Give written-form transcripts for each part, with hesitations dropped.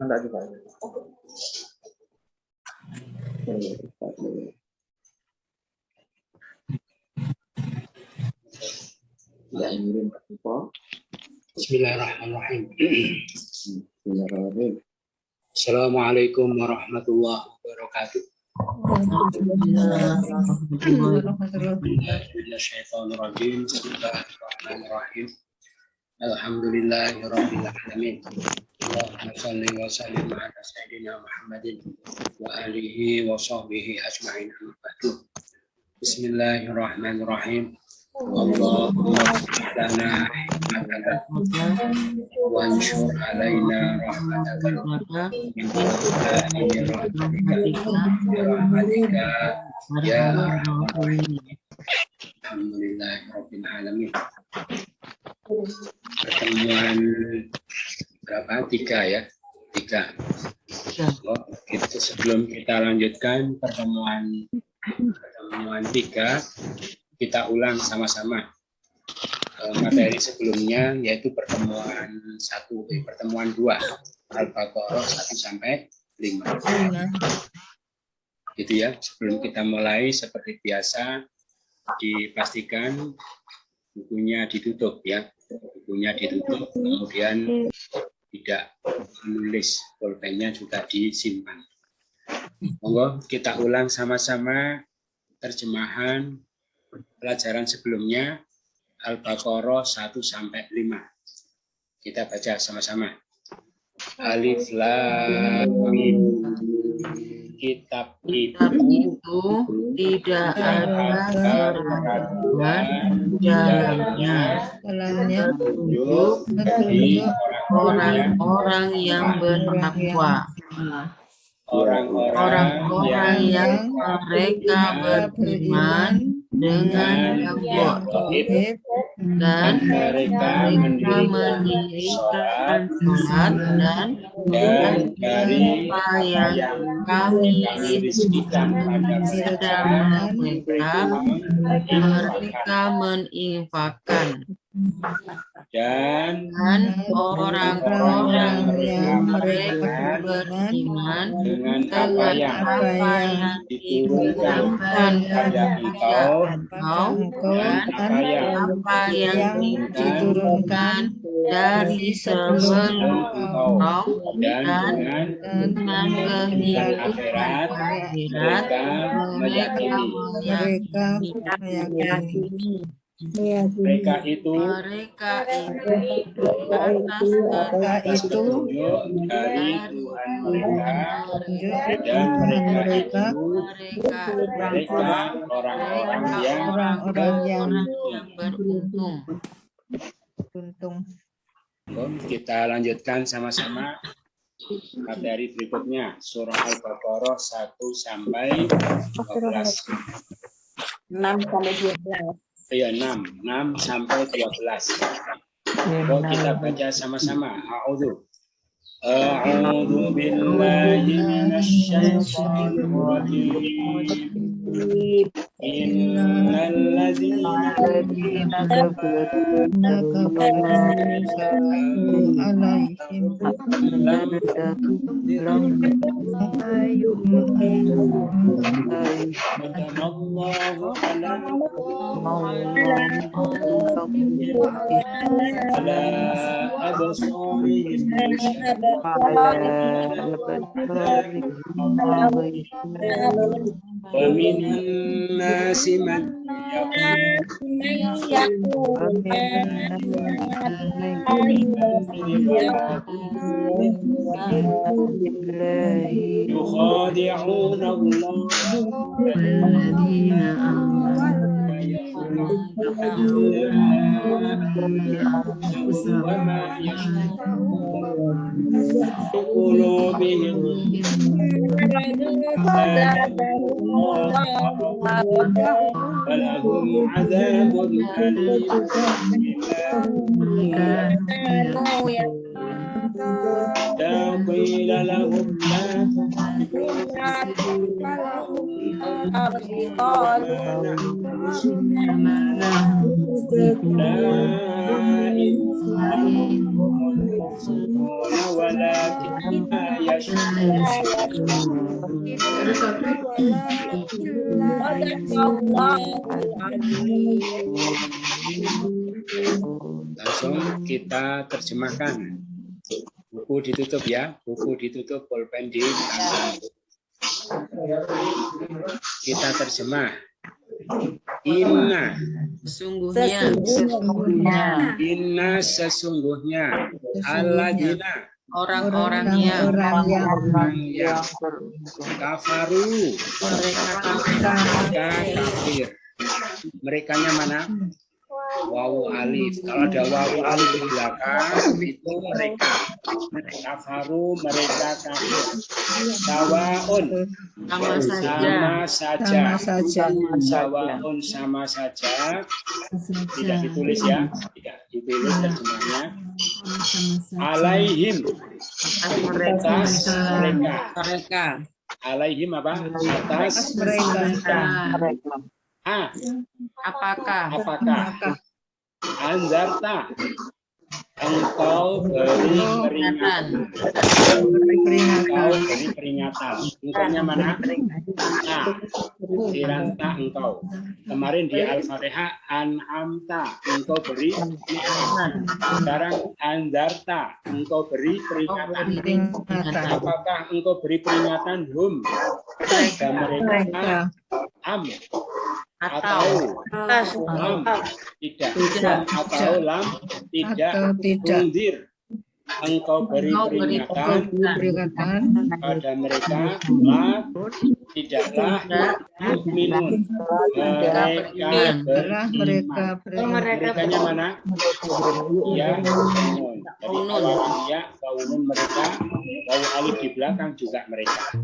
Enggak juga. Bismillahirrahmanirrahim. Assalamualaikum warahmatullahi wabarakatuh. Bismillahirrahmanirrahim. Alhamdulillahirabbil alamin. Allahumma shalli wa sallim ala sayyidina Muhammadin wa alihi wa sahbihi ajma'in. Bismillahirrahmanirrahim. Allahumma ighfir lana hikmataka wa anshur alaina rahmataka rahmatika ya arhamar rahimin. Alhamdulillahirabbil alamin. Pertemuan berapa? 3 ya? 3. Oh, itu sebelum kita lanjutkan pertemuan 3, kita ulang sama-sama materi sebelumnya, yaitu pertemuan 2 Al-Baqarah 1 sampai 5. Gitu ya. Sebelum kita mulai, seperti biasa dipastikan bukunya ditutup ya. Bukunya ditutup, kemudian tidak menulis, pulpennya juga disimpan. Monggo kita ulang sama-sama terjemahan pelajaran sebelumnya Al-Baqarah 1 sampai 5. Kita baca sama-sama. Alif Lam Mim. Kitab itu tidak ada keraguan dalamnya petunjuk dari orang-orang yang bertakwa. Orang-orang yang mereka beriman dengan yang gaib dan mereka mendirikan sholat dan dari apa yang kami rizkikan pada mereka menginfakkan. Dan orang-orang yang mereka beriman dengan apa yang diturunkan pada engkau dan apa yang diturunkan dari sebelum engkau dan dengan kehidupan akhirat mereka meyakini. Mereka itu atas petunjuk dari Tuhan mereka, dan mereka orang-orang yang beruntung. Kita lanjutkan sama-sama materi berikutnya, surah Al-Baqarah 1 sampai 12. 6 sampai 12. Ya, 6 sampai 12. Kita baca sama-sama. A'udzu billahi minasyaitonir rajim. Innal ladzina ومن الناس من يخادعون الله والذين وما قلوبهم ولهم عذاب أليم إذا قيل لهم لا ولكن Langsung kita terjemahkan. Buku ditutup ya, buku ditutup, pulpen di kita terjemah. Inna sesungguhnya alladzina orang-orang yang kafaru mereka kafir. Merekanya mana? Wawu alif. Kalau ada wawu alif di belakang itu mereka. Kafaru mereka kafir. Sawaun sama saja. Sawaun sama saja. Tidak ditulis ya. Tidak ditulis terjemahnya. Alaihim atas mereka. Alaihim apa? Atas mereka. Apakah anzarta engkau beri peringatan? Engkau beri peringatan. Engkaunya mana? Diranta engkau. Kemarin di Al-Fatihah an'amta engkau beri peringatan. Sekarang anzarta engkau beri peringatan. Apakah engkau beri peringatan? Dan mereka atau lam tidak atau lam tidak mundir engkau beri peringatan pada mereka la tidaklah mukminun merekanya mana ya nun ya kaunun mereka wawu alif di belakang juga mereka.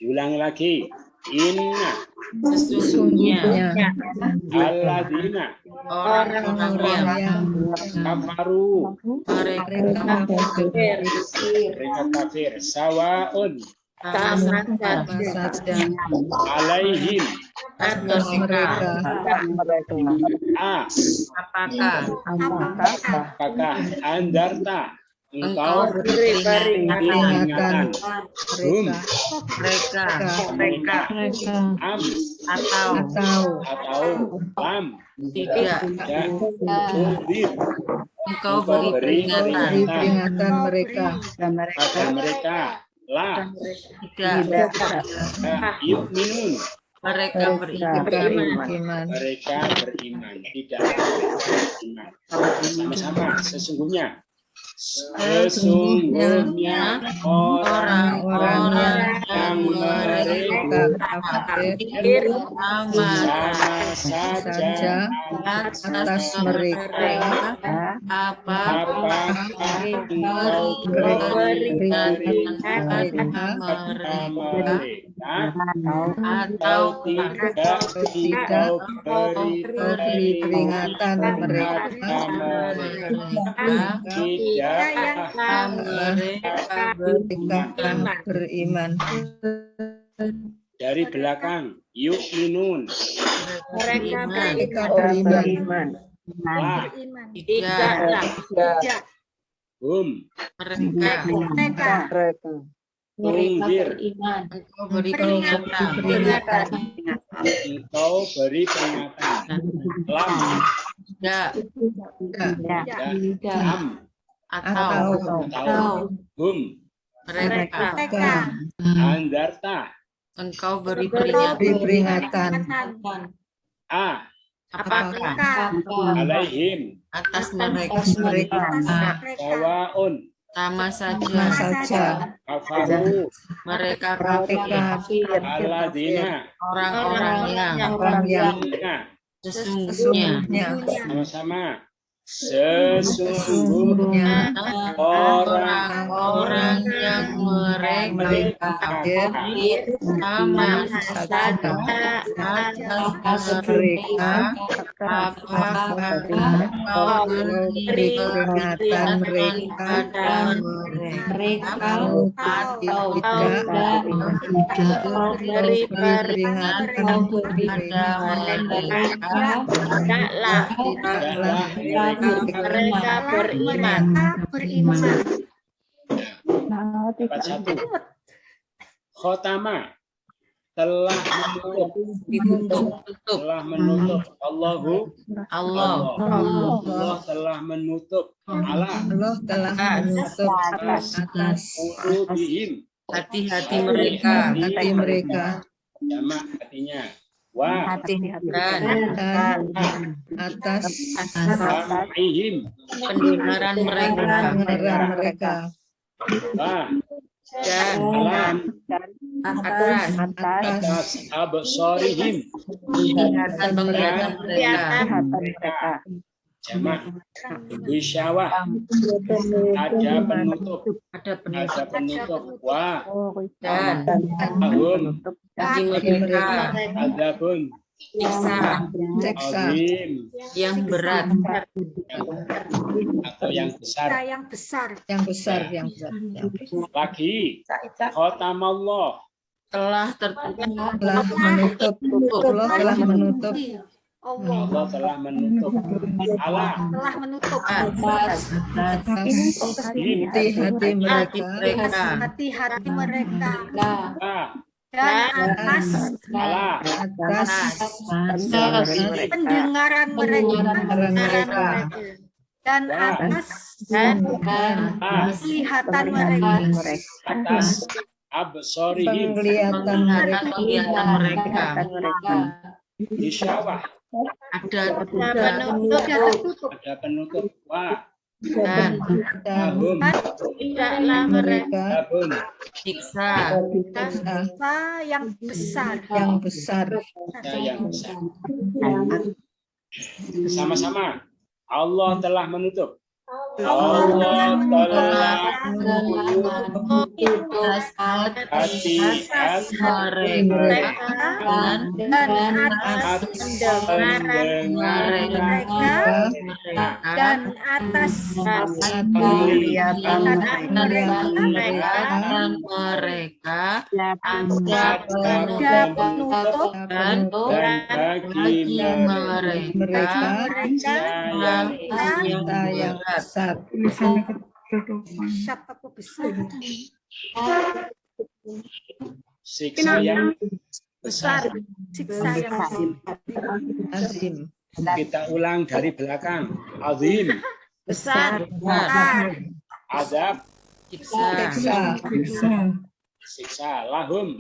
Diulangi lagi. Inna sesungguhnya alladzina orang-orang yang kafaru mereka kafir sawaun sama saja alaihim atas mereka apakah andarta engkau beri peringatan mereka atau lam tidak engkau beri peringatan pada mereka la tidak yu'minun mereka beriman tidak beriman. Sama-sama sesungguhnya orang-orang yang mereka kafir sama saja atas mereka apakah engkau beri peringatan mereka atau tidak beri peringatan mereka mereka beriman. Dari belakang yu'minun Mereka beriman. tidak mereka engkau beri peringatan lam atau mereka andarta engkau beri peringatan apakah alaihim atas mereka sawaun sama saja kafaru mereka kafir alladzina orang-orang yang sesungguhnya sama-sama sesungguhnya orang-orang yang mereka kafir sama saja atas mereka apakah engkau beri peringatan pada mereka atau tidak beri peringatan pada mereka mereka beriman. Dapat 1. Khotama telah menutup. Tutup. Telah menutup. Allah. Allah telah menutup. Allah Allah telah menutup atas qulubihim. Hati-hati mereka. hati mereka Jamak hatinya. Wa Dan atas sam'ihim. pendengaran mereka. pendengaran mereka Wa Dan alam atas atas absarihim. penglihatan mereka. Jamak bisyawah. Ada penutup. Ada Ada penutup. Wa dan ahum. bagi mereka Adabun. siksa seksa Azim. yang berat. Atau yang besar. yang besar yang berat Lagi. Khotamallah. Telah tertutup telah menutup Allah telah menutup Allah telah menutup. Allah atas hati-hati mereka hati mereka. Ah, Dan Allah atas pendengaran pendengaran mereka dan Wah. dan ah, kelihatan mereka atas absorihim. penglihatan mereka penglihatan mereka. Bisyawah. Ada Ada penutup. Wa dan dan ahum. mereka Adabun. siksa yang besar yang besar Ada yang besar. Sama-sama. Allah telah menutup. Allah telah hati mereka dan atas pendengaran mereka dan atas penglihatan mereka dan mereka ada penutup dan bagi mereka mereka yang yang besar siapa besar siksa yang besar siksa yang azim kita ulang dari belakang. Azim. besar Azab. siksa seksa Siksa. Lahum.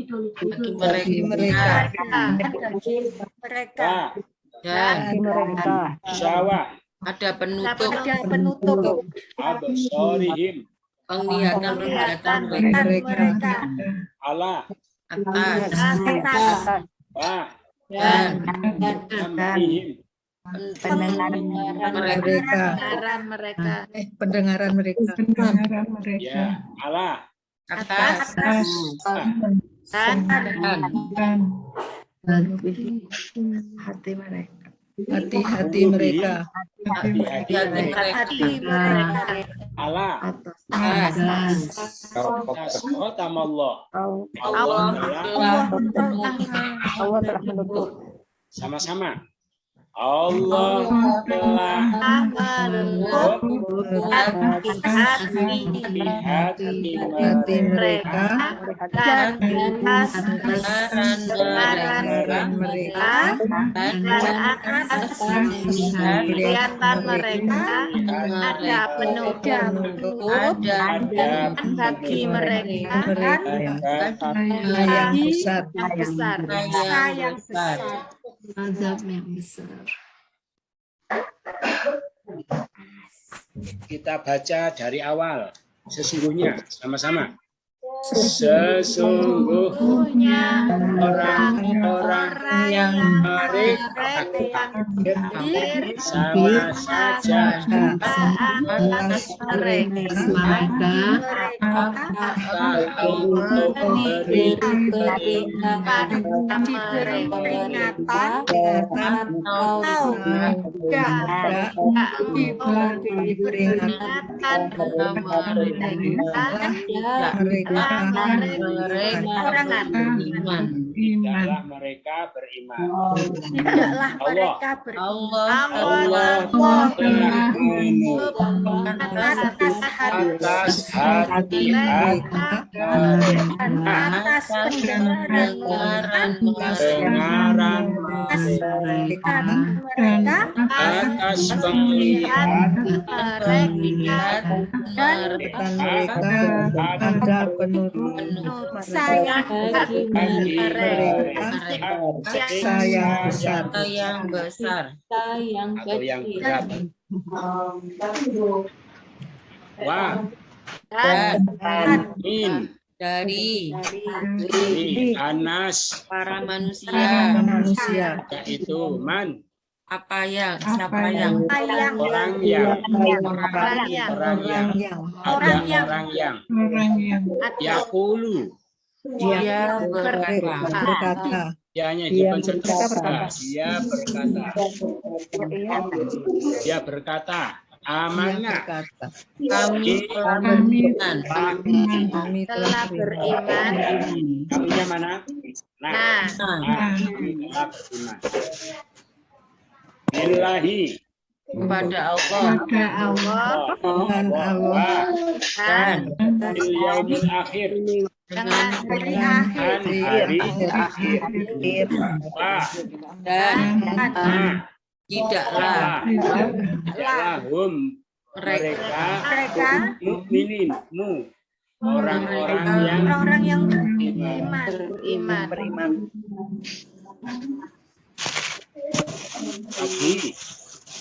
bagi mereka mereka Wa dan bisyawah. ada penutup penutup Absorihim. penglihatan mereka Allah. atas Wa dan sam'ihim. pendengaran mereka mereka pendengaran mereka Ya Allah. atas dan hati-hati mereka hati mereka Allah. atas Khotamallah. Allah telah sama-sama. Allah telah menutup hati mereka dan pendengaran mereka dan atas kelihatan mereka ada penutup ada bagi mereka yang besar yang besar yang besar kita baca dari awal. Sesungguhnya sama-sama. Sesungguhnya orang-orang yang mereka sama saja untuk beri diberi peringatan atau tidak diberi peringatan mereka mereka beriman. Tidaklah mereka beriman. Tidaklah Allah. mereka beriman. Allah telah menurunkan Atas atas hati mereka atas pendengaran pendengaran mereka mereka atas penglihatan Melihat mereka ada penurut sayang bagi mereka sayang besar yang besar atau yang berat. Wah, dan min dari Anas para manusia, manusia yaitu man siapa yang orang yang orang yang yaqulu dia berkata, berkata dianya dipenceritakan dia berkata amanah berkata kami telah beriman. kami telah beriman. kaminya mana? Nah, Kami telah beriman billahi kepada Allah dengan Allah dan bil yaumil akhir Dengan hari dan akhir. hari wah dan nah tidaklah hum mereka mereka mukminin orang-orang yang beriman. bagi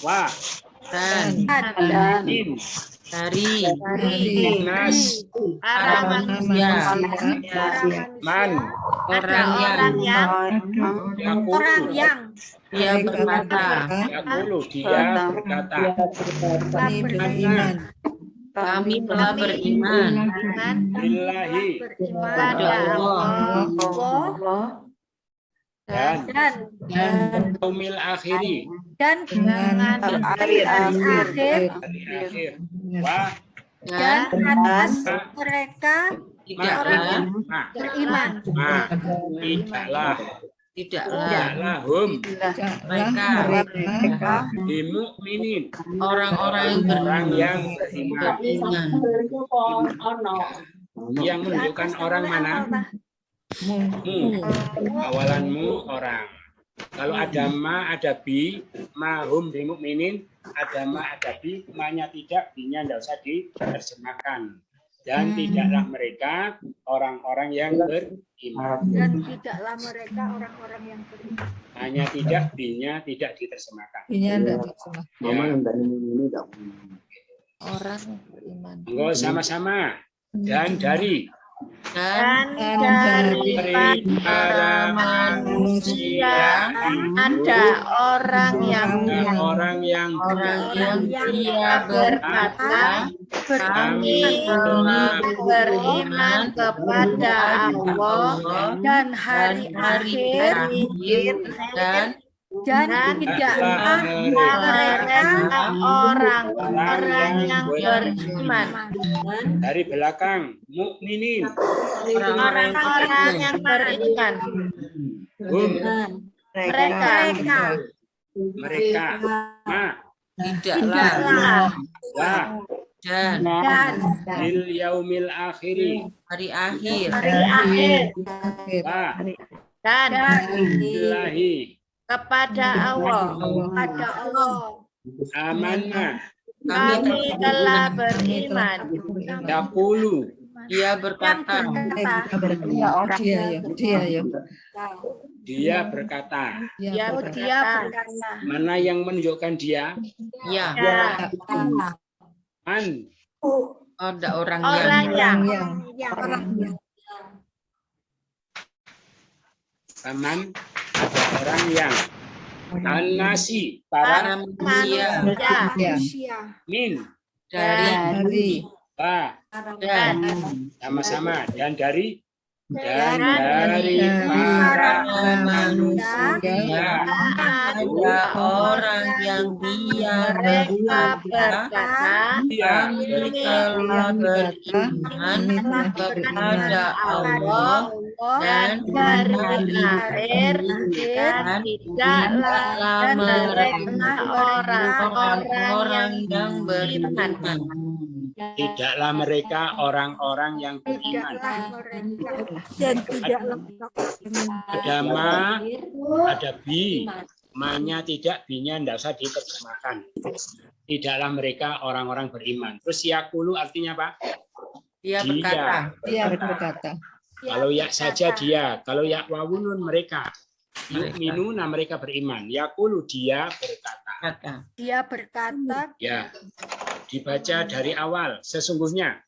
wah dan in dari nas para manusia man orang yang dia berkata yaqulu dia berkata kami beriman kami telah beriman billahi kepada Allah dan dan yaumil akhiri Dan dengan hari akhir hari akhir wah dan dan atas mereka tidaklah beriman. tidaklah hum mereka bimukminin orang-orang yang beriman yang menunjukkan orang mana? Awalanmu orang. Kalau ada ma, ada bi, mahum bimukminin, ada ma, ada bi, ma-nya tidak, bi-nya tidak usah diterjemahkan. Dan tidaklah mereka orang-orang yang beriman. Dan tidaklah mereka orang-orang yang beriman. Hanya tidak, bi-nya tidak diterjemahkan. ini ada terjemah. orang beriman Monggo sama-sama. Dan dari dan dari para manusia ada orang yang dia berkata kami telah beriman kepada Allah dan hari akhir dan dan tidaklah mereka orang-orang yang beriman. dari belakang mukminin Orang-orang yang beriman. hum Mereka ma tidaklah wa dan dan lil yaumil akhiri hari akhir wa dan billahi kepada Allah. amanna Kami telah beriman. yaqulu dia berkata dia berkata Dia berkata. mana yang menunjukkan dia ya an ada orang Orang yang aman ada orang yang an-nasi para manusia min dari ba dan sama-sama dan dari dan dari para manusia ada orang yang dia mereka berkata, yang telah beriman kepada Allah dan dari hari akhir dan tidaklah mereka orang-orang yang beriman. tidaklah mereka orang-orang yang beriman. Ada ma, ada bi. Ma-nya tidak, bi-nya tidak usah diterjemahkan. Tidaklah mereka orang-orang beriman. Terus yakulu artinya apa? dia berkata, Dia berkata. Kalau ya saja dia, kalau ya wawunun mereka. Yu'minuna mereka beriman. Yakulu dia berkata. Dia berkata, Ya, dibaca dari awal. Sesungguhnya.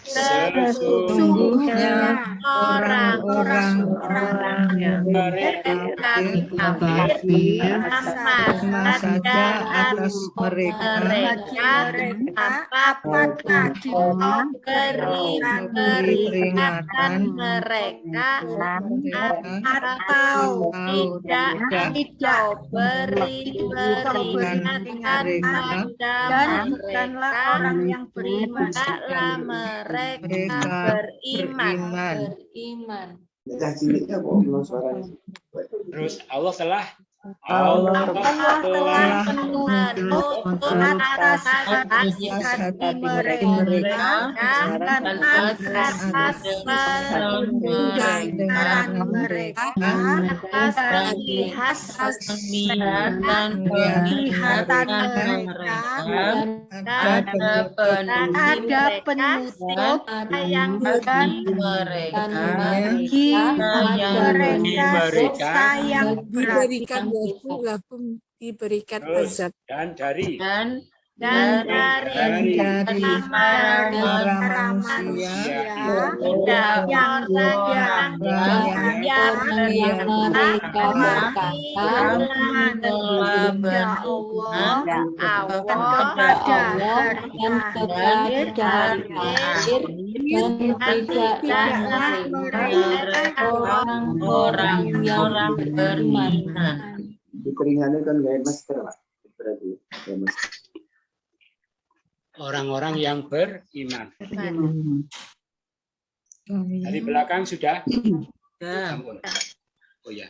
Sesungguhnya orang-orang yang mereka sama saja atas mereka apakah diberi peringatan mereka atau tidak beri peringatan dan pada bukanlah mereka orang yang beriman. tidaklah mereka beriman. Terus Allah telah menutup atas hati mereka dan atas pendengaran mereka atas penglihatan mereka dan ada penutup yang bagi mereka yang diberikan lakum diberikan azab dan dari dari para manusia tidak orang yang mereka telah beriman kepada hari akhir dan tidaklah mereka orang-orang beriman. Di keringannya kan gaya masker Pak. Berarti ya masker. orang-orang yang beriman. Dari belakang sudah? Ampun. Oh ya.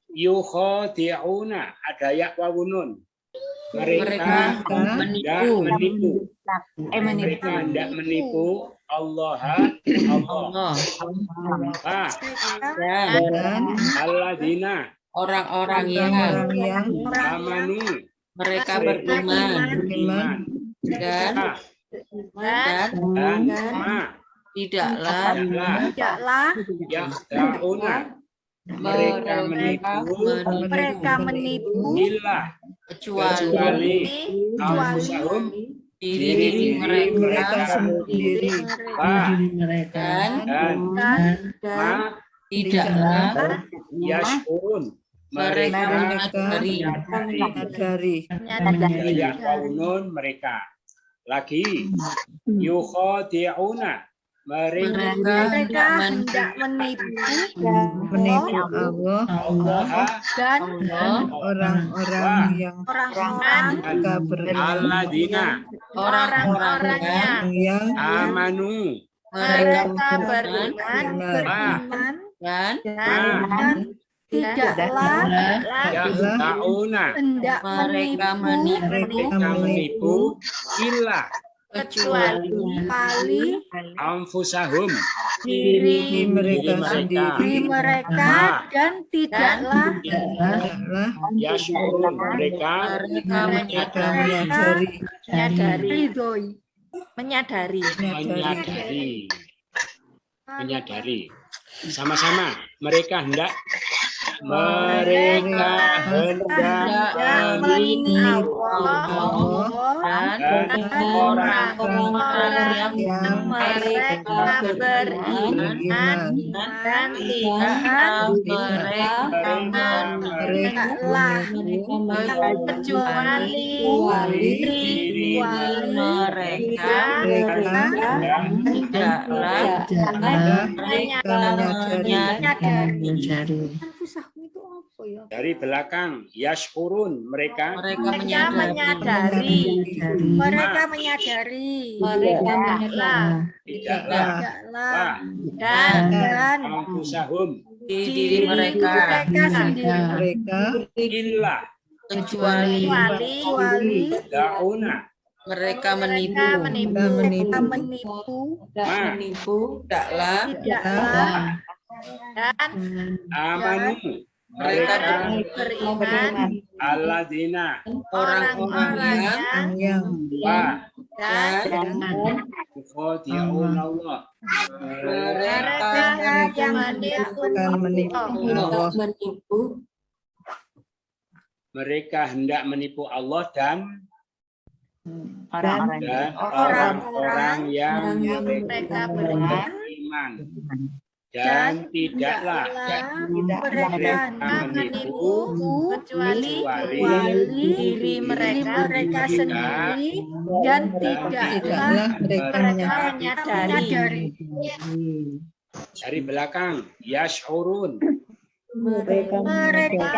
Yukhadi'una, ada ya wawunun. Mereka hendak menipu. Mereka hendak menipu Allah. Alladzina, orang-orang yang amanu, mereka beriman dan tidaklah yakhda'una, mereka menipu kecuali anfusahum, diri mereka sendiri, dan tidaklah yashurun, mereka menyadari mereka lagi yukhadi'una, mereka hendak menipu Allah dan orang-orang yang mereka beriman, alladzina, orang-orang yang amanu, mereka beriman dan tidaklah yakhda'una, hendak mereka menipu illa kecuali anfusahum, diri mereka sendiri, mereka dan tidaklah yashurun, mereka menyadari menyadari. Sama-sama mereka hendak mereka hendak menipu dan dan orang-orang yang mereka beriman dan tidak tidaklah kecuali diri mereka tidaklah mereka menyadari. Fusahmu itu apa ya? dari belakang yashkurun mereka Mereka menyadari Mereka menyadari tidaklah tidaklah tidaklah dan anfusahum di diri mereka mereka sendiri Mereka illa kecuali dauna mereka menipu mereka menipu tidaklah tidaklah dan amanu mereka beriman alladzina orang-orang yang wa dan yukhadi'un Allah mereka yang akan menipu mereka hendak menipu Allah dan orang-orang yang mereka beriman beriman dan tidaklah mereka menipu kecuali diri mereka sendiri dan tidaklah mereka menyadari dari belakang yashurun mereka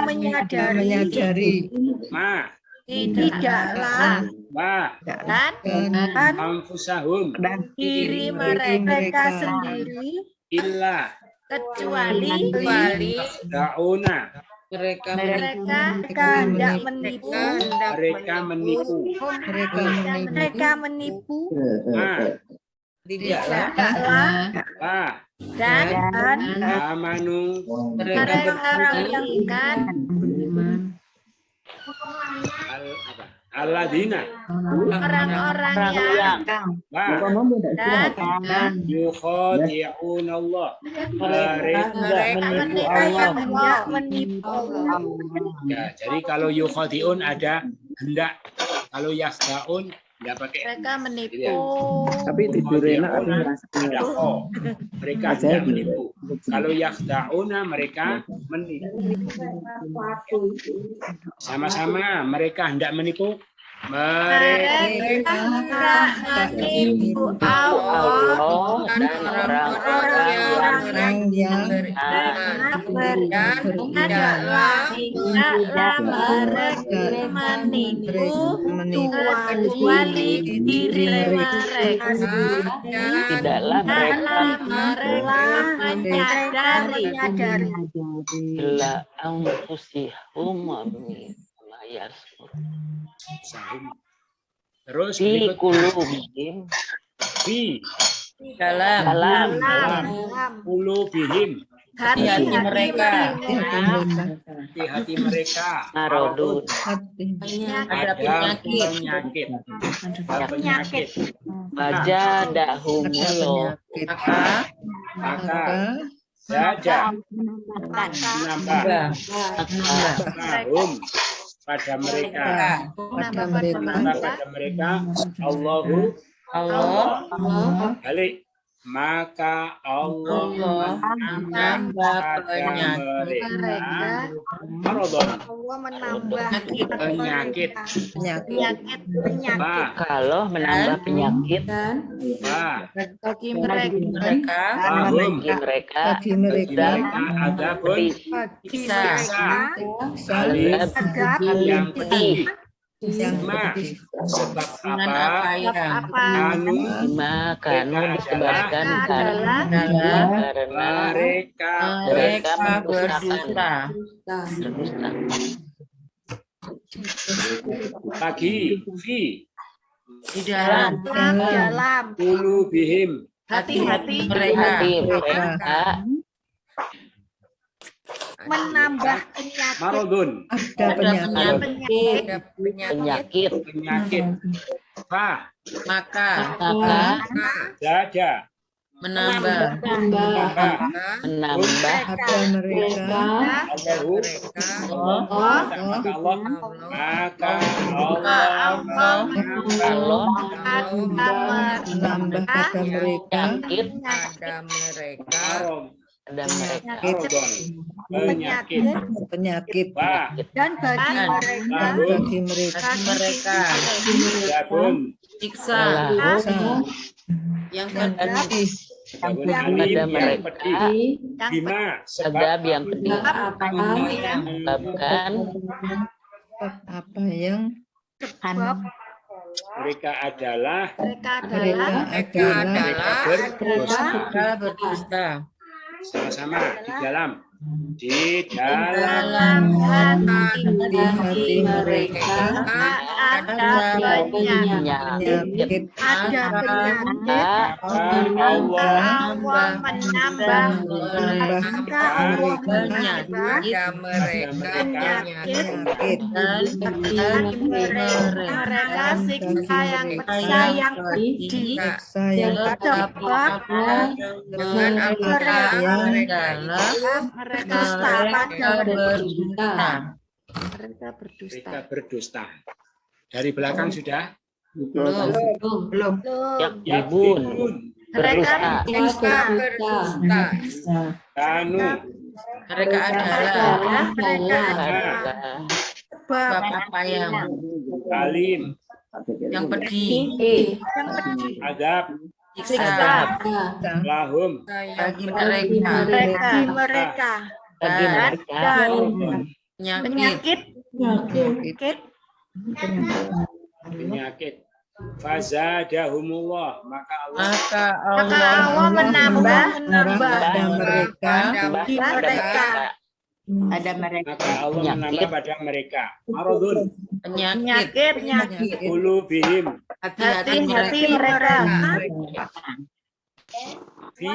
menyadari ma tidaklah wa dan anfusahum diri mereka mereka sendiri illa kecuali dauna mereka hendak menipu mereka menipu mereka menipu ma tidaklah wa dan amanu mereka orang yang ikan alladzina orang-orang yang wa dan yukhadi'un Allah mereka yang hendak menipu ya, jadi kalau yukhadi'un ada hendak, kalau yakhda'un enggak pakai mereka menipu Tapi tidur enak aku ada ngerasa ko. Mereka hendak menipu. Kalau yakhda'una mereka menipu. Sama-sama mereka hendak menipu. mereka menipu Allah dan orang-orang yang beriman tidaklah mereka menipu kecuali diri mereka tidaklah mereka menyadari illa anfusihum la yashkur Sahum. Terus fi berikut qulubihim fi dalam dalam qulubihim hati mereka di hati mereka maradun ada penyakit penyakit wajadahumullah maka saja menambah sahum pada mereka Allahu Allah balik maka Allah menambah pada mereka maradon Allah menambah penyakit kalau menambah penyakit bagi mereka bagi mereka bagi mereka ada pun bisa yang pedih yang sebab dengan apa apa anu kanu disebabkan karena mereka berdusta bagi fi di dalam qulubihim hati-hati mereka menambah maradun ada penyakit penyakit fa maka saja menambah, menambah menambah ada mereka Allahu Allah, maka Allah menambah Allah menambah pada mereka penyakit marom pada mereka marodon penyakit penyakit wa Dan bagi Dan mereka bagi mereka mereka jabun siksa dosa yang yang pedih, jabun Yang alim pada yang mereka pedih yang bima sebab adab yang pedih yang menyebabkan apa yang sebab mereka adalah mereka mereka adalah adalah berdosa mereka berdusta sama-sama di dalam dalam hati di hati mereka ada banyak penyakit ada penyakit maka Allah Allah menambah menambah maka Allah banyak menambah penyakit penyakit dan bagi mereka siksa yang pedih siksa yang sebab dengan apa yang mereka dusta pada berdusta. mereka berdusta. mereka berdusta dari belakang sudah Belum. Belum. yakdibun Mereka berdusta berdusta. kanu Mereka adalah Mereka adalah sebab apa yang alim pedih, yang pedih adab siksa lahum bagi mereka bagi mereka bagi dan mereka dan penyakit penyakit penyakit fazadahumullah maka Allah maka maka Allah Allah menambah pada mereka di mereka Ada mereka. maka Allah menambah pada mereka marodun penyakit penyakit qulubihim hati-hati hati mereka mereka fi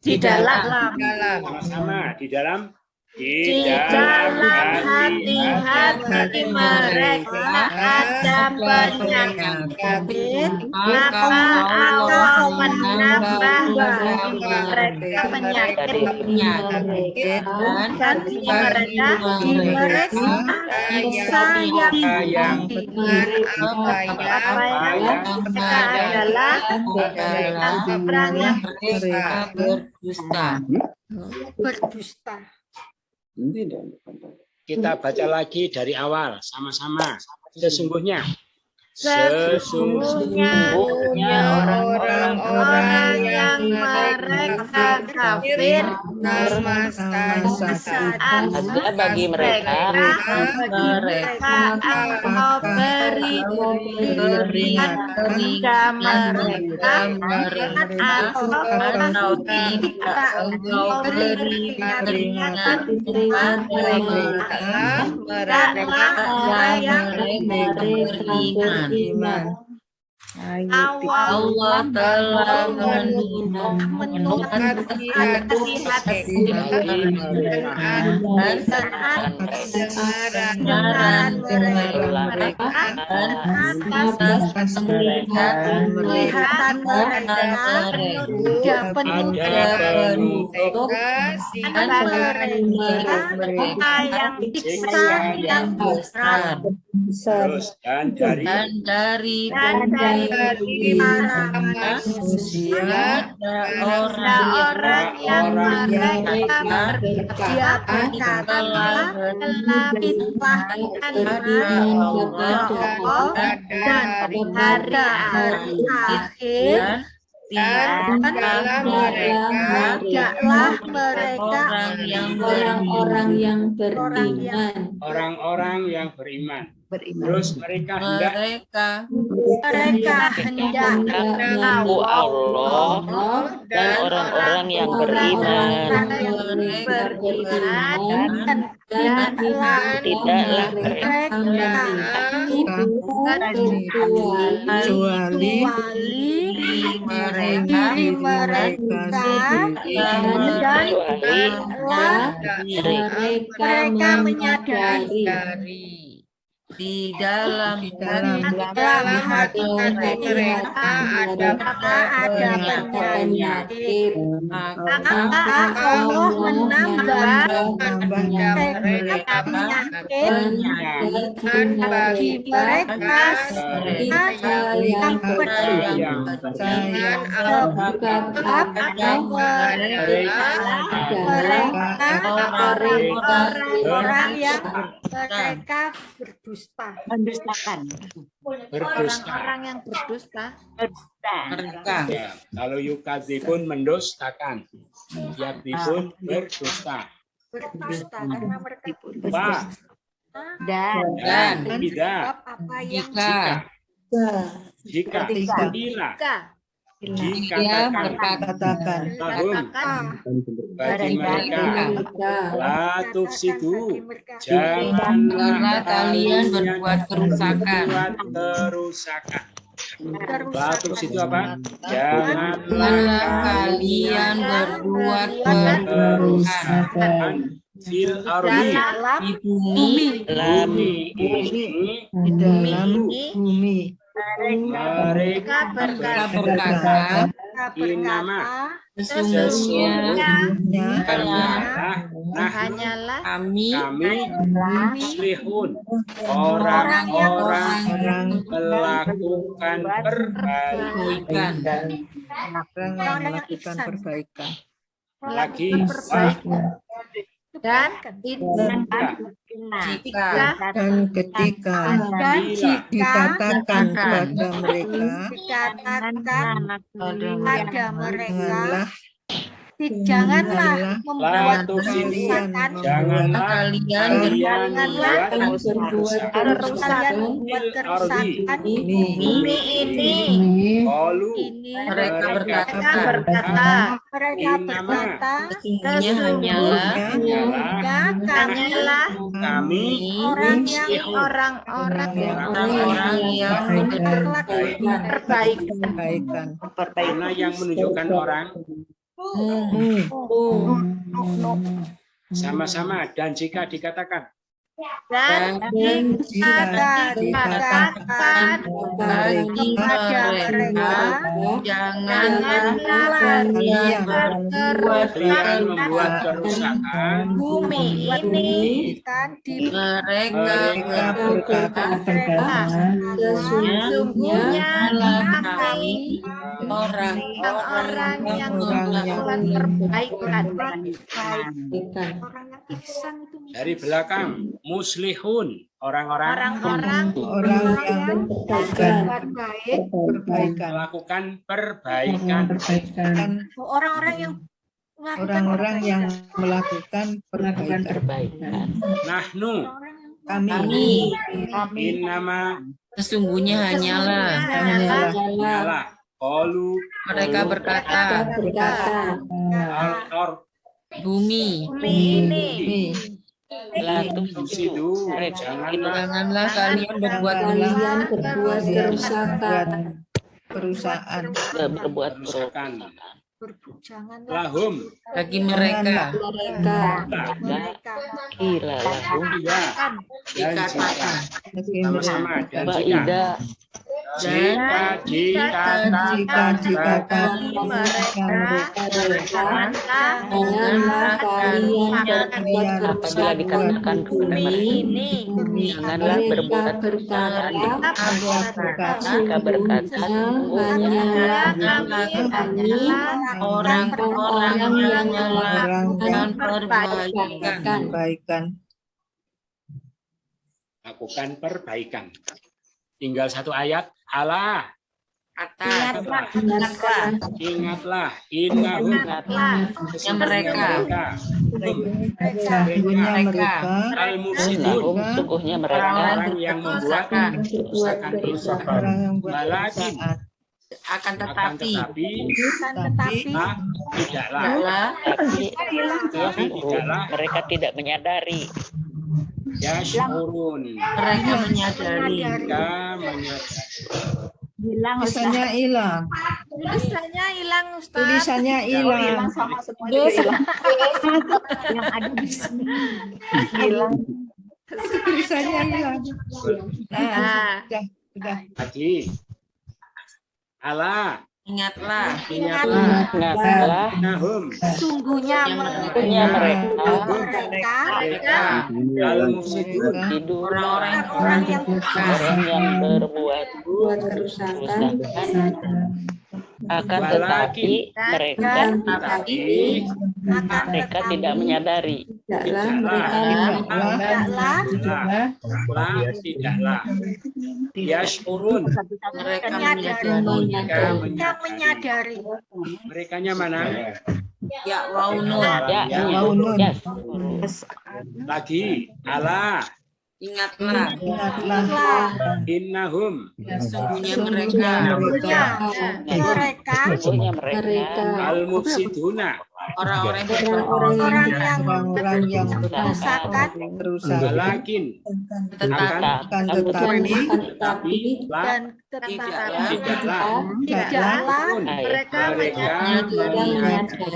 di dalam sama-sama di dalam di dalam hati mereka ada penyakit maka Allah menambah bagi mereka penyakit dan di mereka siksa yang apa yang mereka adalah orang yang berdusta. berdusta. kita baca lagi dari awal sama-sama sesungguhnya Sesungguhnya orang-orang yang mereka kafir saat ada bagi mereka engkau beri kepada mereka atau tidak engkau beri peringatan mereka yang beriman. Allah telah menunjukkan hati-hati dan saat dengan mereka atas kelihatan mereka penuh mereka yang siksa yang besar terus dan dari para manusia ada orang yang mereka berkata telah Allah dan pada hari akhir dan hendaklah mereka orang-orang yang beriman orang-orang yang beriman terus mereka hendak hendak mengaku Allah dan orang-orang yang beriman tidaklah mereka kecuali diri mereka dan mereka menyadari di dalam dalam hati mereka ada penyakit. Maka Allah menambah mereka penyakit bagi mereka yang percaya. Orang yang mereka berdusta. Orang-orang yang berdusta. mereka. Ya, kalau yukadzibun mendustakan, yakdzibun berdusta. Berdusta karena mereka Pak, Dan dan tidak, apa yang jika, bila, jika Katakan bagi mereka, la tufsidu, Janganlah janganlah kalian berbuat kerusakan. La tufsidu apa? Janganlah Janganlah kalian berbuat kerusakan kerusakan fil ardi, di bumi. bumi ini di dalam bumi. mereka Mereka berkata, berkata, inama sesungguhnya hanyalah kami muslihun, orang-orang Orang melakukan perbaikan. kebaikan. melakukan perbaikan. Lagi, dan Jika Dan ketika dikatakan kepada mereka, dikatakan pada mereka, janganlah janganlah membuat kalian kerusakan, janganlah kalian kalian membuat kerusakan, membuat kerusakan di bumi ini. Qalu, mereka berkata, Mereka berkata, sesungguhnya hanyalah hanyalah kami orang yang orang-orang yang perbaikan. mana yang menunjukkan orang sama-sama dan jika dikatakan Dan jika dikatakan bagi mereka, janganlah kalian kalian membuat kerusakan bumi ini kan di mereka berkata, sesungguhnya kami orang-orang yang orang yang melakukan perbaikan. Orang yang ihsan itu dari belakang muslihun, orang-orang orang yang baik. perbaikan. melakukan perbaikan. Orang-orang yang Orang-orang yang melakukan perbaikan. Nahnu Kami innama sesungguhnya hanyalah nyala qalu mereka berkata, al-ard bumi, ini tufsidu, janganlah kalian berbuat kerusakan. berbuat kerusakan. janganlah Lahum bagi mereka. Gila lahum iya dan Dikatakan, sama-sama dan jika Baida jika dikatakan apabila dikatakan kepada mereka janganlah berbuat kerusakan jika berkata orang-orang yang melakukan Perbaikan. lakukan perbaikan. Tinggal satu ayat. Allah ingatlah innahum mereka Sesungguhnya mereka al-mufsidun, sungguhnya mereka orang yang membuat kerusakan itu. orang yang buat Walakin kerusakan. akan akan tetapi tetapi tidaklah mereka tidak menyadari yashurun, mereka menyadari Tulisannya hilang. Tulisannya hilang, Ustaz. Tulisannya hilang. yang ada di sini hilang. Tulisannya hilang. Nah, sudah. Lagi. Allah. Ingatlah. Ingatlah Nahum. Sungguhnya punya mereka mereka Al-mufsidun. hidup Orang-orang yang orang yang berbuat kerusakan akan tetapi mereka mereka tidak menyadari Tidaklah. Yashurun. mereka menyadari. Merekanya mana? ya waunun. ya Lagi. Allah. Ingatlah. Innahum. Sesungguhnya mereka. sesungguhnya mereka Al-mufsiduna. Orang-orang Orang-orang yang Kerusakan Walakin. Tapi. dan tidaklah mereka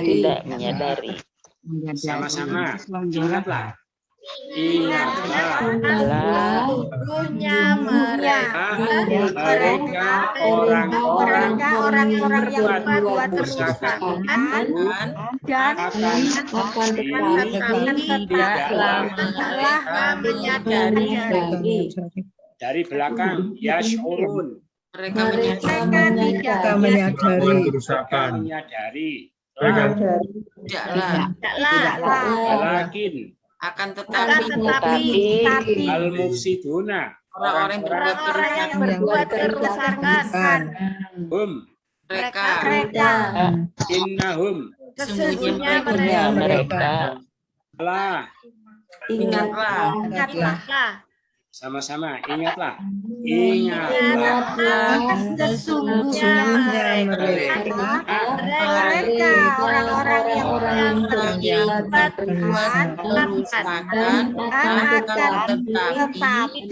tidak menyadari Sama-sama. Ingatlah. punya mereka Orang-orang orang-orang yang berbuat berbuat kerusakan dan tidaklah menyadari. dari belakang yashurun. mereka menyadari. Kita menyadari. Menyadari. Tidaklah. Walakin. Akan Tetapi Al-mufsiduna. orang-orang yang berbuat kerusakan mereka. Innahum. Sesungguhnya mereka Allah. ingatlah Sama-sama. Ingatlah. sesungguhnya mereka orang-orang yang berbuat kerusakan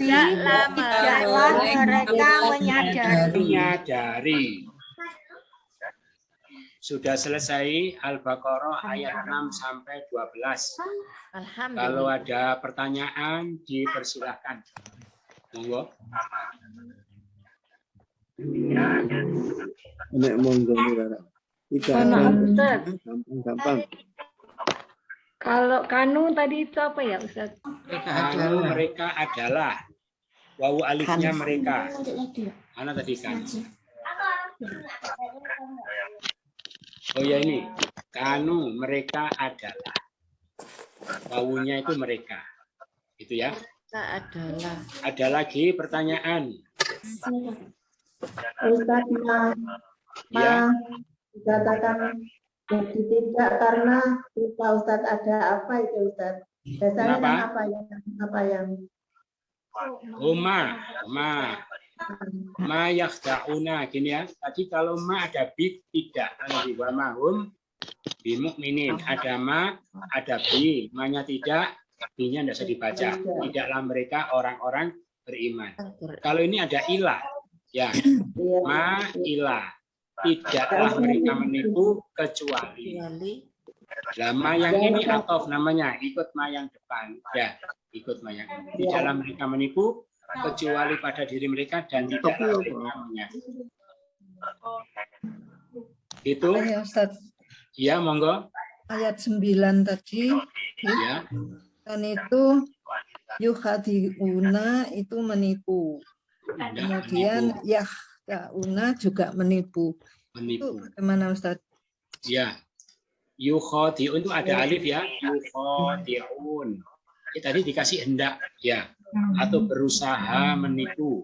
tetapi tidaklah mereka menyadari. Sudah selesai Al-Baqarah ayat 6 sampai 12. Kalau ada pertanyaan dipersilahkan. Monggo. Monggo Mira. Gampang. Kalau kanu tadi itu apa ya Ustaz? Kalau mereka adalah wawu alifnya mereka. Mana tadi kan? Oh ya ini. Kanu mereka adalah. Wawunya itu mereka. Itu ya. Ada lagi pertanyaan. Ustaz, Ya. dikatakan jadi tidak karena lupa Ustaz ada apa itu Ustaz? Biasanya Kenapa? kan apa yang Ma yakhda'una gini ya. Tadi kalau ma ada bi tidak. Kalau di wa mahum bi mukminin ada ma ada bi, ma-nya tidak, bi-nya tidak usah dibaca. Tidaklah mereka orang-orang beriman. Kalau ini ada ilah ya. Ma ilah. Tidaklah mereka menipu kecuali. Lama yang ini atof namanya, ikut ma yang depan. Ya, ikut ma yang ini. Tidaklah mereka menipu kecuali pada diri mereka dan tidaklah mereka menyakiti. Itu Ya, Ustaz. ya monggo Ayat 9 tadi. ya. Dan itu yukhadi'una itu menipu. Kemudian yakhdauna juga menipu. Itu Menipu bagaimana Ustaz? ya. Yukhadi'un itu ada alif ya. Yukhadi'un. Ini tadi dikasih hendak ya, atau berusaha menipu,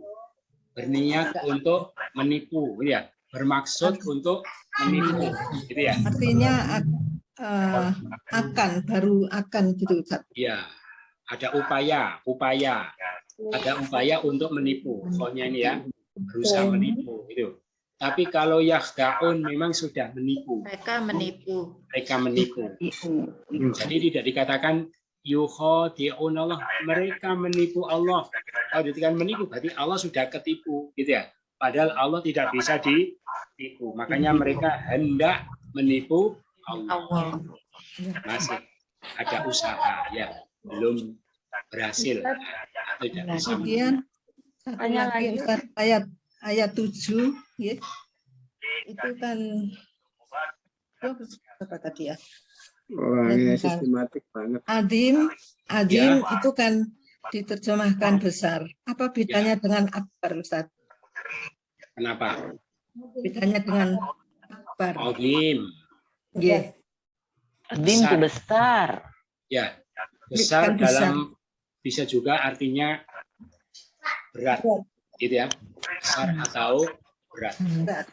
berniat untuk menipu ya, bermaksud untuk menipu gitu ya. Artinya baru akan gitu Ustaz. Ya, ada upaya, ada upaya untuk menipu. Pokoknya ini ya, berusaha menipu gitu. Tapi kalau yakhda'un memang sudah menipu. Mereka menipu. Jadi tidak dikatakan yukhadi'un Allah, mereka menipu Allah. Kalau dikatakan menipu berarti Allah sudah ketipu gitu ya. Padahal Allah tidak bisa ditipu. Makanya mereka hendak menipu Allah. Masih ada usaha ya, belum berhasil. Tidak bisa. Kemudian satu Tanya lagi lagi. Ustaz, ayat 7 ya. Itu kan apa tadi ya? Orangnya Tentang sistematik banget. Adim itu kan diterjemahkan besar. Apa bedanya dengan akbar, Ustaz? Kenapa? Bedanya dengan akbar. Azim. Ya, Adim itu besar. Ya, besar Bukan besar. dalam bisa juga artinya berat, gitu ya. Besar atau berat. berat.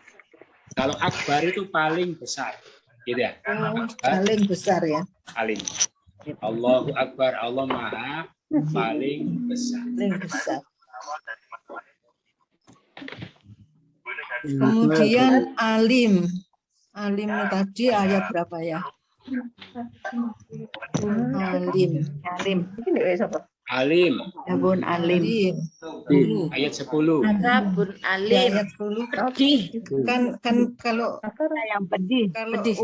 Kalau akbar itu paling besar, gitu ya. Akbar Paling besar ya. paling. Allahu Akbar, Allah Maha paling besar. Paling besar. Kemudian alim. Alim tadi ayat berapa ya? Alim. Alim, Sabun alim. Alim. ayat 10. Sabun Di alim. ayat 10 Pedih. kan kalau Yang pedih. kalau Pedih.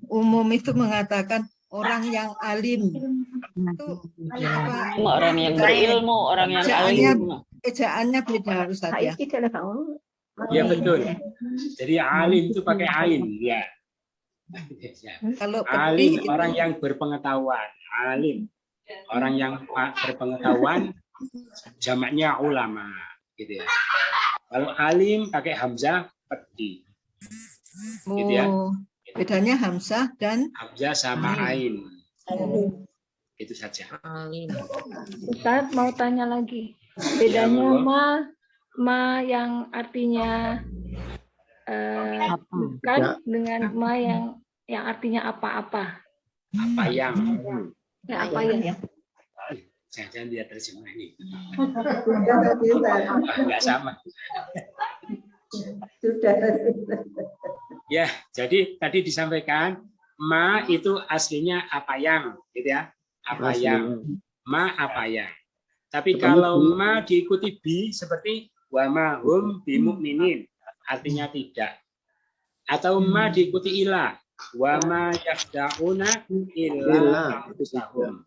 umum itu mengatakan orang yang alim itu apa Cuma orang yang berilmu, orang yang Ejaannya- alim. ejaannya beda Ustaz ya. Ya betul. Jadi alim itu pakai ain, ya. Kalau Alim pedih orang yang berpengetahuan, alim. Orang yang berpengetahuan jamaknya ulama, gitu ya. Kalau alim pakai hamzah pedih. Gitu ya. bedanya hamzah dan Hamzah sama ain. Itu saja. Alim. Ustaz mau tanya lagi. Bedanya monggo. ma yang artinya bukan dengan ma yang artinya apa-apa. Apa yang Ya, apa ya? jangan dia terjemah ini. Sudah tadi Ustaz. Enggak sama. Sudah. Ya, jadi tadi disampaikan ma itu aslinya apa yang, gitu ya. Apa yang. Ma apa yang. Tapi kalau ma diikuti bi seperti wa ma hum bimu'minin, artinya tidak. Atau ma diikuti ila, wa ma yakhda'una illa anfusahum.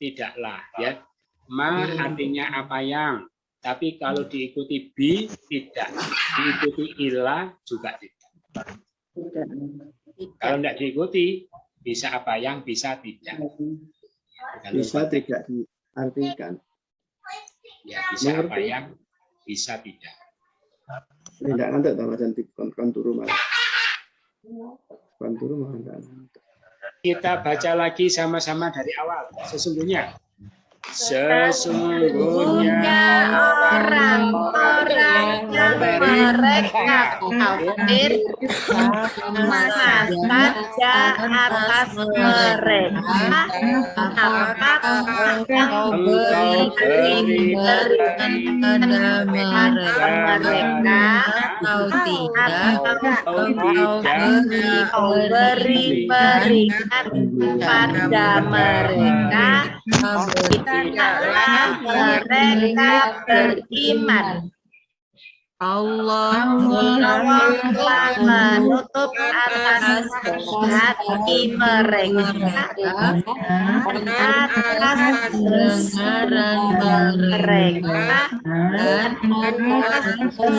Tidaklah ya. Ma artinya apa yang. Tapi kalau diikuti bi tidak. Diikuti ila juga tidak. Kalau tidak diikuti bisa apa yang, bisa tidak. Kalau Bisa tidak diartikan. ya bisa apa yang, bisa tidak. Tidak nanti tambah cantik konturu malah. Konturu malah enggak. Kita baca lagi sama-sama dari awal. Sesungguhnya Orang-orang yang mereka kafir maka saja atas mereka engkau beri mereka atau beri peringatan pada mereka tidaklah mereka beriman. Allah telah menutup atas hati mereka atas pendengaran mereka dan atas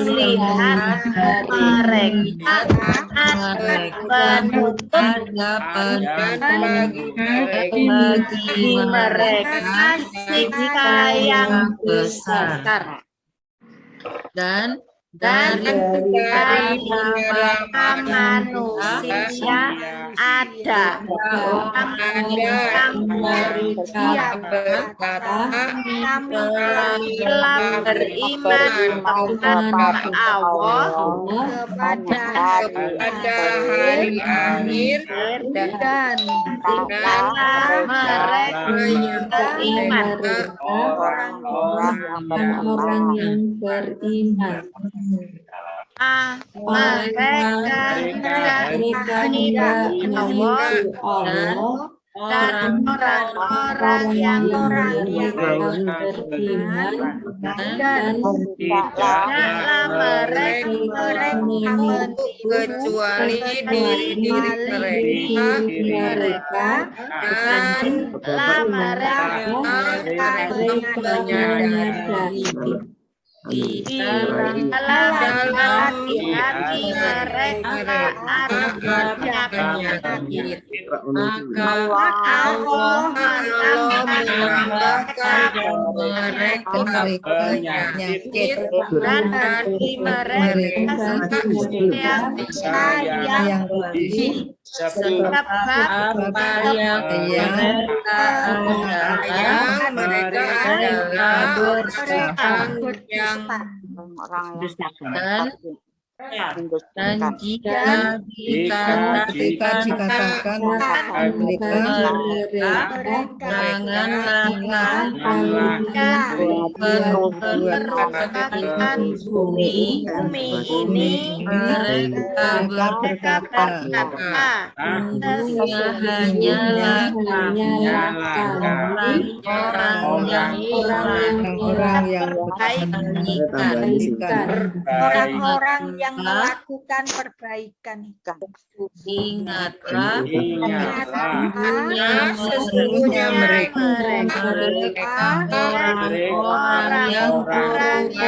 lihat mereka akan menutup bagi mereka siksa yang besar. Dan dari mereka manusia ada orang yang berkata kami telah beriman kepada Allah, kepada hari akhir dan tidaklah mereka yang beriman Orang yang beriman. mereka tidak Allah dan orang-orang yang beriman dan tidaklah mereka kecuali diri mereka dan mereka menyadari di dalam hati mereka ada penyakit, maka Allah menambahkan mereka penyakit dan hati mereka yang lebih sebab apa yang mereka adalah orang yang dan jika dikatakan mereka janganlah merupakan bumi ini mereka berkata hanyalah orang yang orang yang melakukan perbaikan. Ingatlah sesungguhnya mereka orang yang mereka menyadari.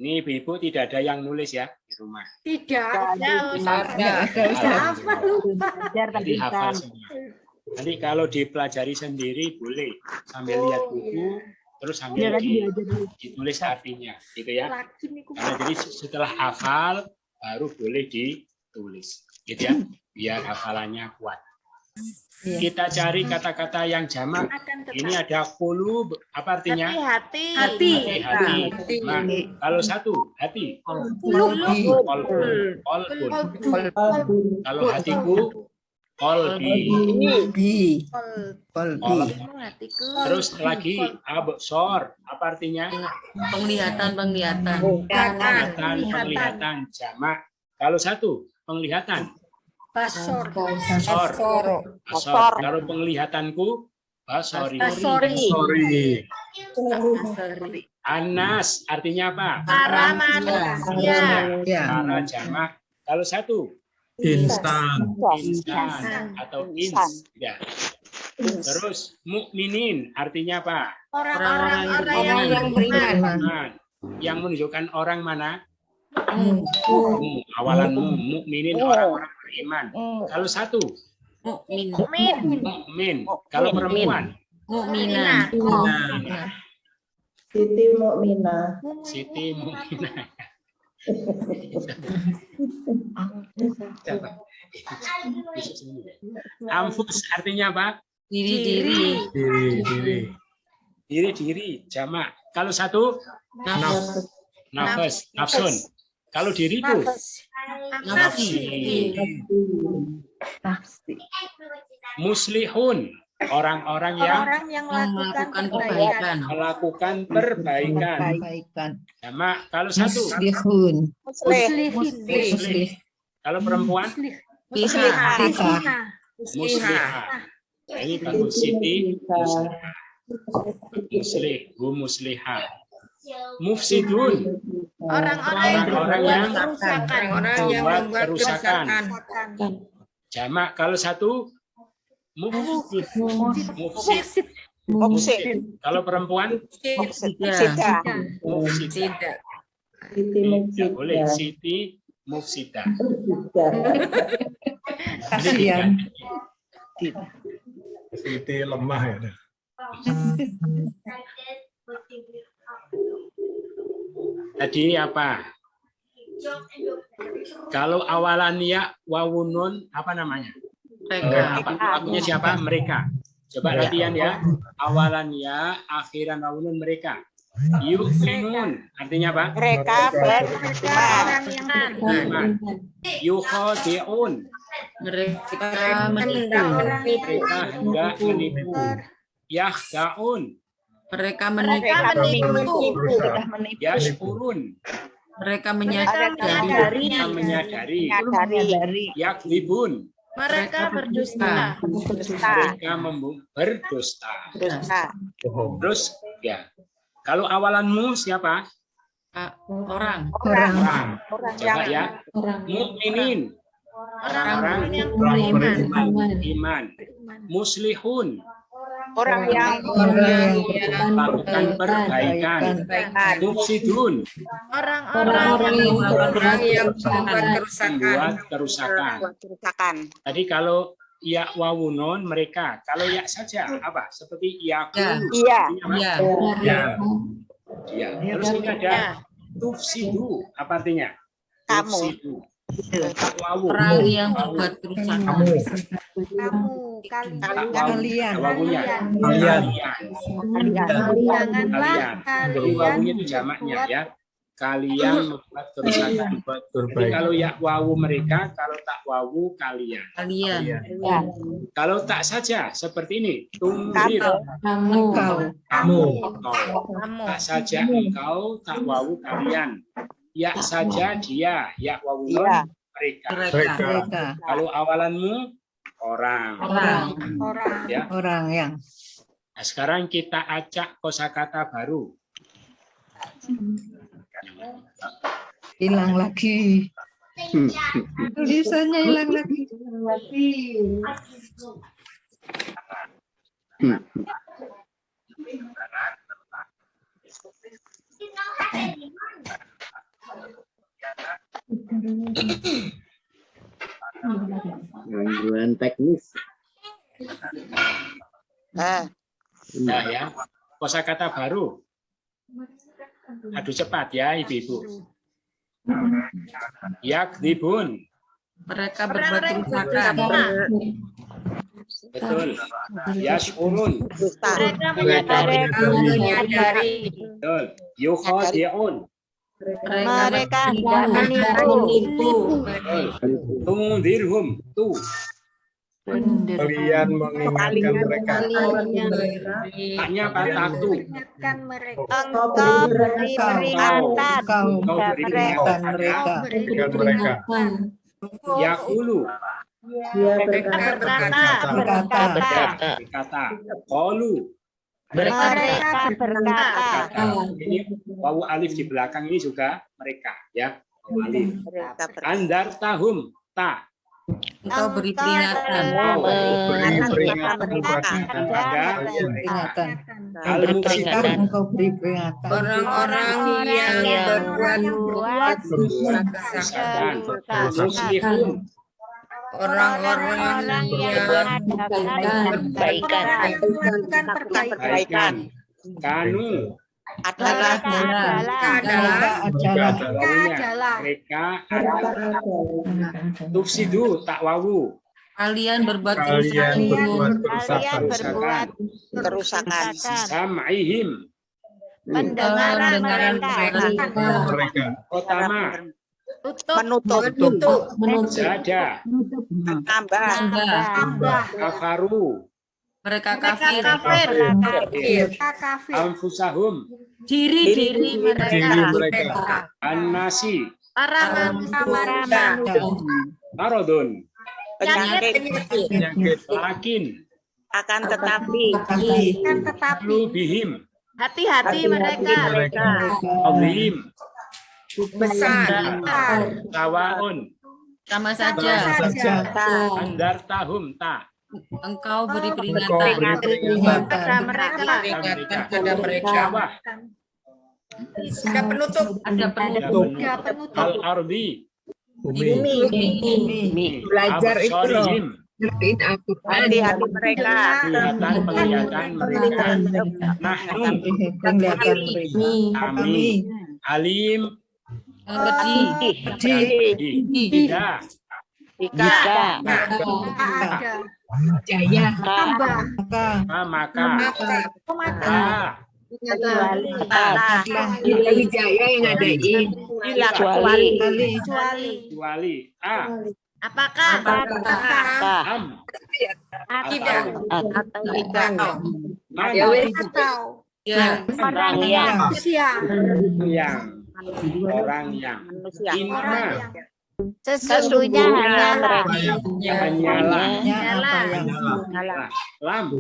Ini Ibu tidak ada yang nulis ya di rumah. Tidak ada, Jadi hafal semua. Nanti kalau dipelajari sendiri boleh sambil lihat buku, terus sambil ditulis artinya, gitu ya. Nah, jadi setelah hafal baru boleh ditulis, gitu ya, biar hafalannya kuat. Kita cari kata-kata yang jamak. Ini ada qulub, apa artinya? Hati. Nah, kalau satu, hati. Qalbi. Kalau hatiku, qalbi. Terus lagi absor, apa artinya? Penglihatan. Penglihatan jamak. Kalau satu, penglihatan. Basor. Kalau penglihatanku, basori. Anas artinya apa? Para manusia. Para jamak. Kalau satu, Instan atau ins. Ya. Terus mukminin artinya apa? Orang-orang yang beriman. Yang menunjukkan orang mana? Awalan mukminin orang-orang beriman. Kalau satu, mukmin. Kalau perempuan, mukminah. Siti Mukminah. Anfus artinya apa? Diri. Diri jamak. Kalau satu, nafsun. Kalau diriku, nafsi. Muslihun, orang-orang yang melakukan perbaikan. Sama kalau satu, muslih. Kalau perempuan, muslihah. Ini bagus, Siti muslihah. Mufsidun, orang-orang yang membuat kerusakan. Jamak kalau satu, mufsid. Kalau perempuan, mufsidah. Tidak boleh Siti mufsidah. Siti lemah ya. Tadi apa? Kalau awalannya wawunun apa namanya? Akunya siapa? Mereka. Coba latihan ya. Awalannya, akhiran wawunun mereka. Yu'minun artinya apa? Mereka beriman. Yukhadi'un. Mereka menipu. Mereka hendak menipu. Yakhdaun. Mereka menipu. Yashkurun. Mereka menyadari. Mereka menyadari. Yakdzibun. Mereka berdusta. Mereka berdusta. Terus ya. Kalau awalanmu siapa? Orang. Orang. Coba ya. Mukminin. Orang yang beriman. Iman. Muslihun. Orang yang Melakukan perbaikan. Mufsidun. Orang-orang yang membuat Membuat kerusakan. Tadi kalau ya wawunon mereka. Kalau ya saja apa? Seperti yakulu. Iya. Ya. Ya. Terus ini ada tufsidu. Apa artinya? Kamu. Tufsidu. Wawu. Orang yang membuat kerusakan. Kamu, Kalian. Wawunya. Kalian. Kalian. Jadi wawunya itu jamaknya ya. Kalian membuat kerusakan. Jadi kalau ya wawu mereka, kalau tak wawu kalian. Kalian. Kalau tak saja seperti ini, tungdir. Engkau. Kamu. Tak saja engkau, tak wawu kalian. Ya saja dia, ya wawu non mereka. Mereka. Kalau awalanmu orang. Ya. Orang yang. Nah, sekarang kita acak kosakata baru. Hilang lagi. Tulisannya hilang lagi. Gangguan teknis. Nah ya, kosakata baru. Aduh cepat ya ibu-ibu. Yakdzibun. Mereka berbuat kerusakan. Betul. Yashkurun. Mereka menyadari. Betul. Yukhadi'un. Mereka menipu. Betul. Tungdirhum. Tuh. Kalian mengingatkan mereka. Haknya apa? Tatu. Engkau beri peringatan Engkau beri mereka. peringatan. Ingat mereka. Yakulu. Dia berkata, Berkata. Qalu. Mereka berkata. Ini wawu alif di belakang ini juga mereka ya. Wawu alif. Andar tahum ta. Engkau beri peringatan. Beri peringatan Kepada Peringatan. Kalau mufsidun Engkau beri peringatan. Orang-orang yang berbuat kerusakan. Muslihun. Orang-orang yang Perbaikan. Kanu. adalah Mereka adalah tufsidu tak wawu. kalian berbuat Kalian berbuat kerusakan. Sam'ihim. Pendengaran mereka. Pertama. Menutup. Jada. Tambah. Kafaru. mereka kafir. Anfusahum. Diri mereka. An-nasi. Para manusia. Marodun. Penyakit. Lakin. Akan tetapi. Lubihim. Hati-hati mereka. Azim. Besar. Tawaun. Sama saja. Andar tahum ta. Engkau beri Engkau peringatan. beri peringatan. Pada mereka. Peringatan pada mereka. Bawah. Ada penutup. Ada penutup. Al-ardi. Bumi. Belajar itu loh. Hati-hati mereka. Penglihatan mereka. Nahnu. Penglihatan mereka. Kami. Alim. Mengerti. Tidak. Jika. Jaya. Maka. Kecuali Jaya yang ngadain. Kecuali. Kecuali. Apakah? Am. Tidak. Atau tidak. Man. Atau. Ya. Orang yang. Manusia. Orang yang. Manusia. Inna. Sesungguhnya hanyalah. Hanyalah. Ya, apa yang Lam.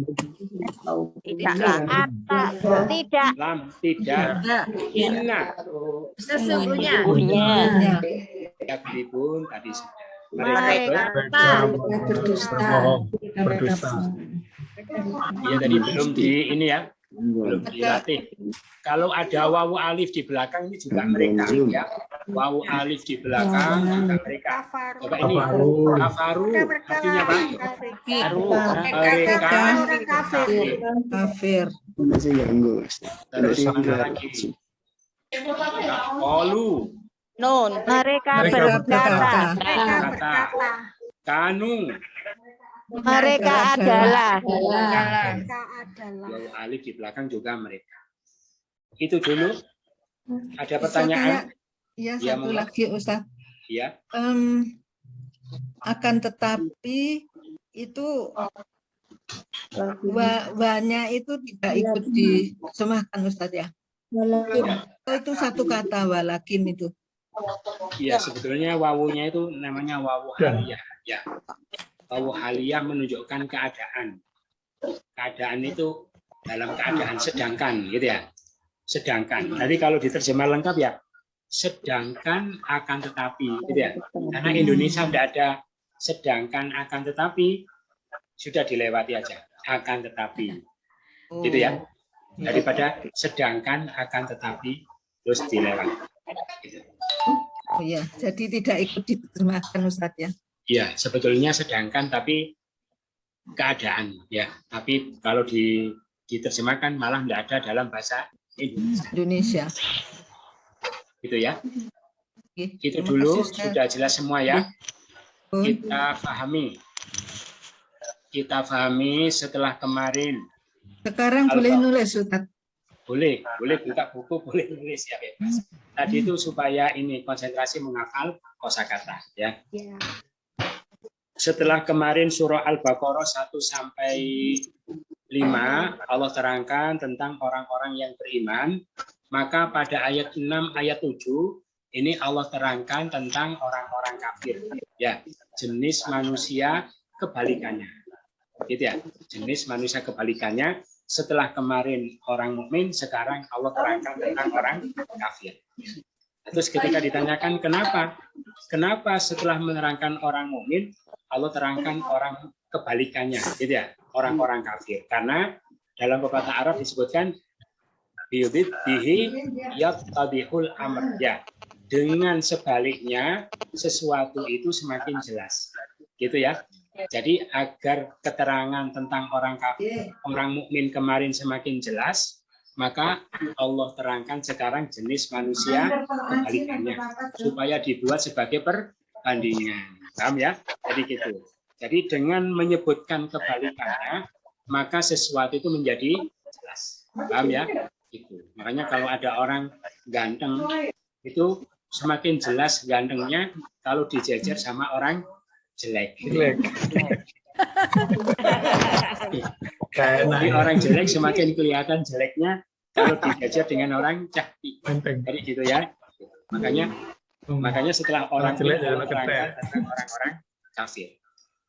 Tidaklah. Tidak. Lam. Tidak. Inna. Sesungguhnya. Sesungguhnya. ya, Yakdibun tadi sudah. Mereka Berbohong. Berdusta. Ya tadi belum di ini ya, belum dilatih. Kalau ada wawu alif di belakang ini juga mereka ya. Wawu alif di belakang juga mereka. Coba ini kafaru artinya apa? Mereka kafir. terus mana lagi? Qalu Nun. Mereka berkata. kata kanu Mereka adalah. wawu alif di belakang juga mereka. Itu dulu. Ada Ustaz, pertanyaan? ya, Ya, satu monggo. lagi Ustaz. Ya. Akan tetapi itu wa-nya itu tidak ikut diterjemahkan Ustaz ya. Oh, itu satu kata walakin itu. Iya, sebetulnya wawunya itu namanya wawu haliyah. Ya. Wawu haliyah menunjukkan keadaan. Keadaan itu dalam keadaan sedangkan, gitu ya. Sedangkan. Jadi kalau diterjemah lengkap ya, sedangkan akan tetapi, gitu ya. Karena Indonesia tidak ada sedangkan akan tetapi, sudah dilewati aja. Akan tetapi, gitu ya. Daripada sedangkan akan tetapi, terus dilewati. Gitu. Oh ya, jadi tidak ikut diterjemahkan Ustaz ya. Iya, sebetulnya sedangkan tapi keadaan ya. Tapi kalau diterjemahkan malah tidak ada dalam bahasa Indonesia. Gitu ya. Oke, Itu terima dulu kasih, Ustaz. sudah jelas semua ya. Pun. Kita pahami. Kita pahami setelah kemarin. Sekarang boleh nulis Ustaz. Boleh buka buku, boleh nulis ya bebas. Tadi itu supaya ini konsentrasi menghafal kosakata ya. Setelah kemarin surah Al-Baqarah 1 sampai 5 Allah terangkan tentang orang-orang yang beriman, maka pada ayat 6 ayat 7 ini Allah terangkan tentang orang-orang kafir ya, jenis manusia kebalikannya. Gitu ya. Jenis manusia kebalikannya. Setelah kemarin orang mukmin, sekarang Allah terangkan tentang orang kafir. Terus ketika ditanyakan kenapa setelah menerangkan orang mukmin, Allah terangkan orang kebalikannya, gitu ya, orang-orang kafir. Karena dalam pepatah Arab disebutkan bihi yaqtadihul amr ya. Dengan sebaliknya sesuatu itu semakin jelas. Gitu ya. Jadi agar keterangan tentang orang kafir, orang mukmin kemarin semakin jelas, maka Allah terangkan sekarang jenis manusia kebalikannya supaya dibuat sebagai perbandingan. Paham ya? Jadi gitu. Jadi dengan menyebutkan kebalikannya, maka sesuatu itu menjadi jelas. Paham ya? Itu. Makanya kalau ada orang ganteng itu semakin jelas gantengnya kalau dijejer sama orang jelek. Jadi orang jelek semakin kelihatan jeleknya kalau dijejer dengan orang cantik. Jadi gitu ya. Makanya setelah orang jelek menerangkan tentang orang-orang kafir.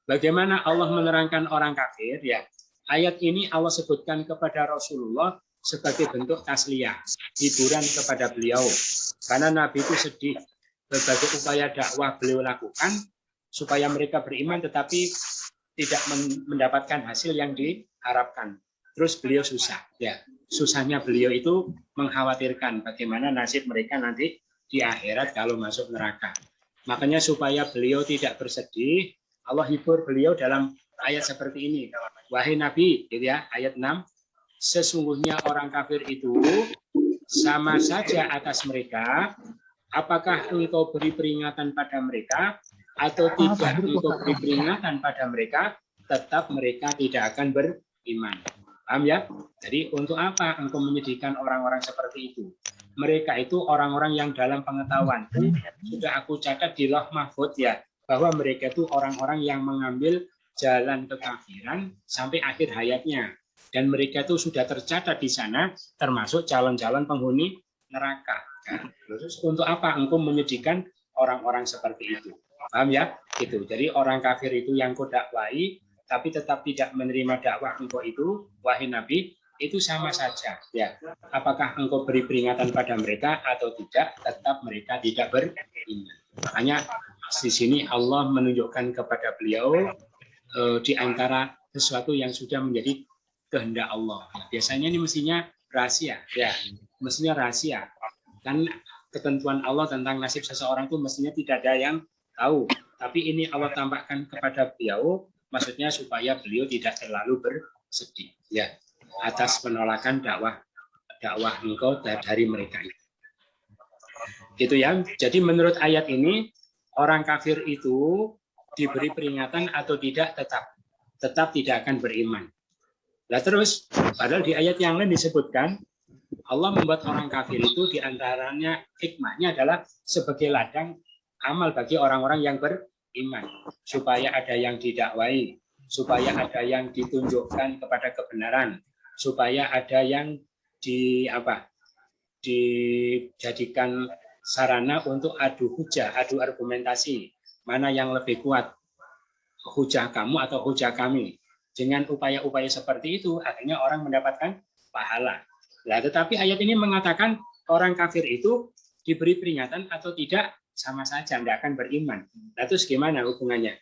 Bagaimana Allah menerangkan orang kafir? Ya, ayat ini Allah sebutkan kepada Rasulullah sebagai bentuk tasliyah, hiburan kepada beliau. Karena Nabi itu sedih berbagai upaya dakwah beliau lakukan supaya mereka beriman tetapi tidak mendapatkan hasil yang diharapkan. Terus beliau susah. Ya, susahnya beliau itu mengkhawatirkan bagaimana nasib mereka nanti di akhirat kalau masuk neraka. Makanya supaya beliau tidak bersedih, Allah hibur beliau dalam ayat seperti ini. Wahai Nabi, gitu ya, ayat 6. Sesungguhnya orang kafir itu sama saja atas mereka. Apakah engkau beri peringatan pada mereka atau tidak engkau beri peringatan pada mereka, tetap mereka tidak akan beriman. Paham ya? Jadi untuk apa engkau menyedihkan orang-orang seperti itu? Mereka itu orang-orang yang dalam pengetahuan. Sudah aku catat di Lauh Mahfuz ya, bahwa mereka itu orang-orang yang mengambil jalan kekafiran sampai akhir hayatnya. Dan mereka itu sudah tercatat di sana termasuk calon-calon penghuni neraka. Terus untuk apa engkau menyedihkan orang-orang seperti itu? Paham ya? Gitu. Jadi orang kafir itu yang kau dakwai tapi tetap tidak menerima dakwah engkau itu, wahai Nabi, itu sama saja. Ya. Apakah engkau beri peringatan pada mereka atau tidak, tetap mereka tidak beriman. Makanya di sini Allah menunjukkan kepada beliau di antara sesuatu yang sudah menjadi kehendak Allah. Biasanya ini mestinya rahasia, ya, mestinya rahasia. Kan ketentuan Allah tentang nasib seseorang itu mestinya tidak ada yang tahu. Tapi ini Allah tampakkan kepada beliau, maksudnya supaya beliau tidak terlalu bersedih, ya, atas penolakan dakwah engkau dari mereka itu. Gitu ya. Jadi menurut ayat ini orang kafir itu diberi peringatan atau tidak tetap tidak akan beriman. Nah terus, padahal di ayat yang lain disebutkan Allah membuat orang kafir itu diantaranya hikmahnya adalah sebagai ladang amal bagi orang-orang yang beriman, supaya ada yang didakwai, supaya ada yang ditunjukkan kepada kebenaran, supaya ada yang dijadikan sarana untuk adu hujah, adu argumentasi, mana yang lebih kuat, hujah kamu atau hujah kami. Dengan upaya-upaya seperti itu, akhirnya orang mendapatkan pahala. Nah, tetapi ayat ini mengatakan orang kafir itu diberi peringatan atau tidak, sama saja, tidak akan beriman. Nah, terus gimana hubungannya?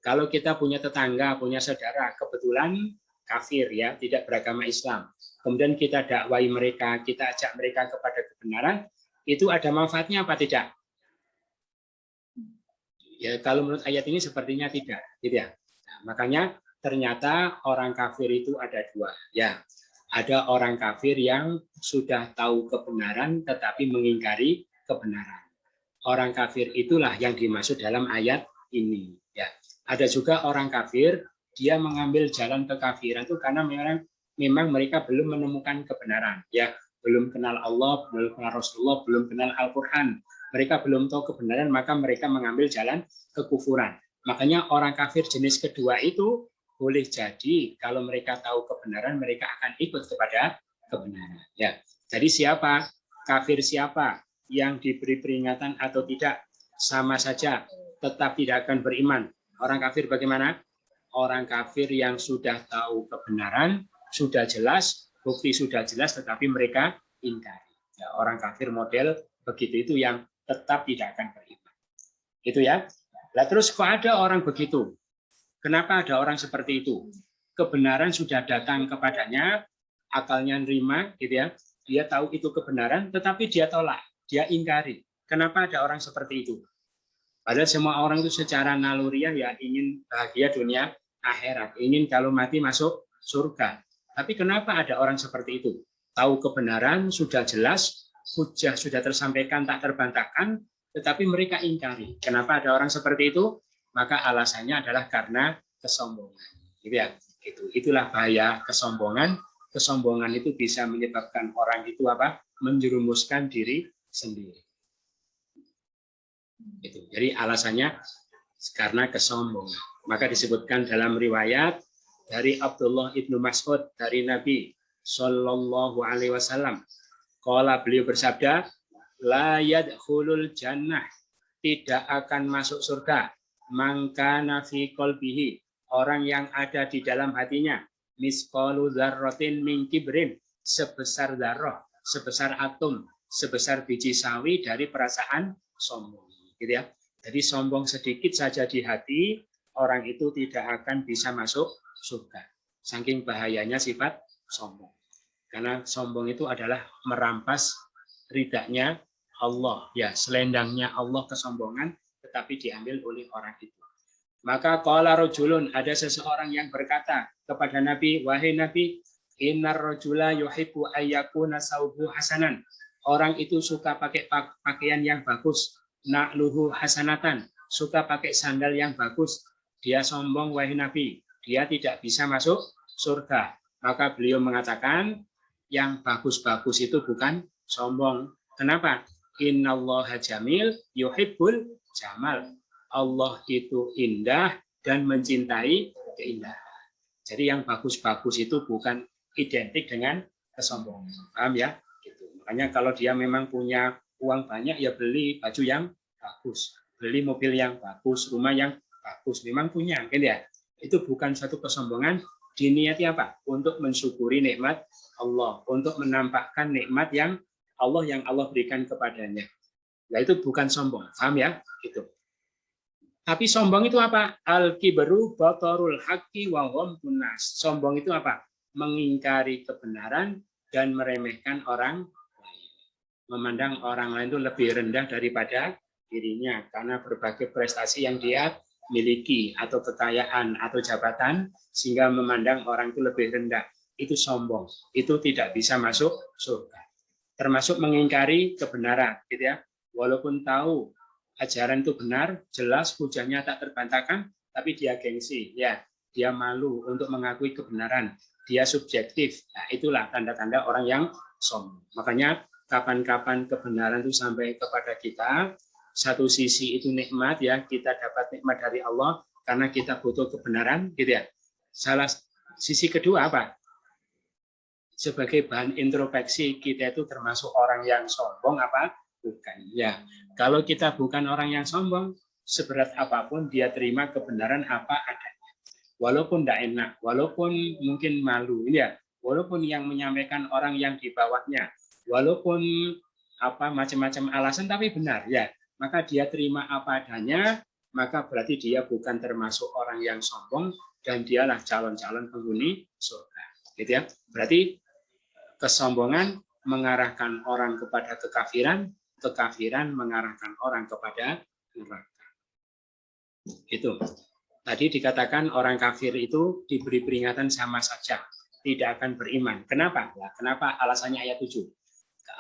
Kalau kita punya tetangga, punya saudara, kebetulan kafir, ya, tidak beragama Islam. Kemudian kita dakwai mereka, kita ajak mereka kepada kebenaran, itu ada manfaatnya apa tidak? Ya, kalau menurut ayat ini sepertinya tidak, gitu ya. Nah, makanya ternyata orang kafir itu ada dua, ya. Ada orang kafir yang sudah tahu kebenaran tetapi mengingkari kebenaran. Orang kafir itulah yang dimaksud dalam ayat ini, ya. Ada juga orang kafir dia mengambil jalan kekafiran itu karena memang mereka belum menemukan kebenaran, ya. Belum kenal Allah, belum kenal Rasulullah, belum kenal Al-Qur'an. Mereka belum tahu kebenaran, maka mereka mengambil jalan kekufuran. Makanya orang kafir jenis kedua itu boleh jadi kalau mereka tahu kebenaran mereka akan ikut kepada kebenaran, ya. Jadi siapa kafir, siapa yang diberi peringatan atau tidak sama saja, tetap tidak akan beriman. Orang kafir bagaimana? Orang kafir yang sudah tahu kebenaran, sudah jelas, bukti sudah jelas, tetapi mereka ingkari. Ya, orang kafir model begitu itu yang tetap tidak akan beriman. Itu ya. Lah terus kok ada orang begitu? Kenapa ada orang seperti itu? Kebenaran sudah datang kepadanya, akalnya nerima, gitu ya. Dia tahu itu kebenaran, tetapi dia tolak, dia ingkari. Kenapa ada orang seperti itu? Padahal semua orang itu secara naluriah ya ingin bahagia dunia akhirat, ingin kalau mati masuk surga. Tapi kenapa ada orang seperti itu? Tahu kebenaran sudah jelas, hujah sudah tersampaikan tak terbantahkan, tetapi mereka ingkari. Kenapa ada orang seperti itu? Maka alasannya adalah karena kesombongan. Gitu ya. Itulah bahaya kesombongan. Kesombongan itu bisa menyebabkan orang itu menjerumuskan diri sendiri. Itu. Jadi alasannya karena kesombongan. Maka disebutkan dalam riwayat dari Abdullah ibnu Mas'ud dari Nabi Shallallahu Alaihi Wasallam. Qala, beliau bersabda, la yadkhulul jannah, tidak akan masuk surga. Mangkana fi qalbihi, orang yang ada di dalam hatinya misqalu dzarratin min kibrin, sebesar dzarrah, sebesar atom, sebesar biji sawi dari perasaan sombong, gitu ya. Jadi sombong sedikit saja di hati, orang itu tidak akan bisa masuk surga. Saking bahayanya sifat sombong. Karena sombong itu adalah merampas ridhanya Allah, ya, selendangnya Allah kesombongan, tetapi diambil oleh orang itu. Maka qala rajulun, ada seseorang yang berkata kepada Nabi, wahai Nabi, innar rajula yuhibbu ayyakuna saubu hasanan. Orang itu suka pakai pakaian yang bagus, na'luhu hasanatan, suka pakai sandal yang bagus. Dia sombong, wahai Nabi, dia tidak bisa masuk surga. Maka beliau mengatakan, yang bagus-bagus itu bukan sombong. Kenapa? Innallaha jamil yuhibbul jamal. Allah itu indah dan mencintai keindahan. Jadi yang bagus-bagus itu bukan identik dengan kesombongan. Paham ya? Gitu. Makanya kalau dia memang punya uang banyak, ya beli baju yang bagus, beli mobil yang bagus, rumah yang bagus, memang punya, kan ya? Itu bukan suatu kesombongan, diniati apa? Untuk mensyukuri nikmat Allah, untuk menampakkan nikmat yang Allah berikan kepadanya. Nah, itu bukan sombong, paham ya? Gitu. Tapi sombong itu apa? Al-kibru batarul haqqi wa ghamtun nas. Sombong itu apa? Mengingkari kebenaran dan meremehkan orang lain. Memandang orang lain itu lebih rendah daripada dirinya karena berbagai prestasi yang dia miliki atau kekayaan atau jabatan sehingga memandang orang itu lebih rendah. Itu sombong. Itu tidak bisa masuk surga. Termasuk mengingkari kebenaran, gitu ya. Walaupun tahu ajaran itu benar, jelas hujahnya tak terbantahkan, tapi dia gengsi, ya, dia malu untuk mengakui kebenaran, dia subjektif. Nah, itulah tanda-tanda orang yang sombong. Makanya kapan-kapan kebenaran itu sampai kepada kita, satu sisi itu nikmat, ya, kita dapat nikmat dari Allah karena kita butuh kebenaran, gitu ya. Salah sisi kedua apa? Sebagai bahan introspeksi kita itu termasuk orang yang sombong apa? Bukan. Ya, kalau kita bukan orang yang sombong, seberat apapun dia terima kebenaran apa adanya. Walaupun tidak enak, walaupun mungkin malu, ya, walaupun yang menyampaikan orang yang di bawahnya, walaupun apa macam-macam alasan tapi benar, ya, maka dia terima apa adanya, maka berarti dia bukan termasuk orang yang sombong dan dialah calon-calon penghuni surga. Gitu ya. Berarti kesombongan mengarahkan orang kepada kekafiran, kekafiran mengarahkan orang kepada neraka. Itu. Tadi dikatakan orang kafir itu diberi peringatan sama saja, tidak akan beriman. Kenapa? Ya, kenapa? Alasannya ayat 7.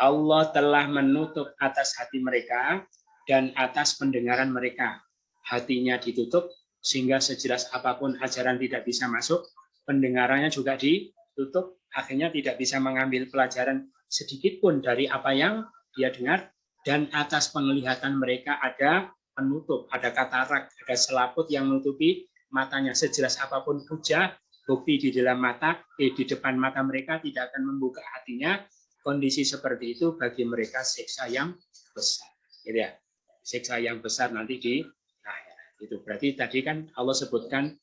Allah telah menutup atas hati mereka dan atas pendengaran mereka. Hatinya ditutup sehingga sejelas apapun ajaran tidak bisa masuk, pendengarannya juga ditutup, akhirnya tidak bisa mengambil pelajaran sedikit pun dari apa yang dia dengar. Dan atas penglihatan mereka ada penutup, ada katarak, ada selaput yang menutupi matanya. Sejelas apapun hujah, bukti di dalam mata, di depan mata mereka tidak akan membuka hatinya. Kondisi seperti itu bagi mereka siksa yang besar. Gitu ya. Siksa yang besar nanti di akhirat. Itu berarti tadi kan Allah sebutkan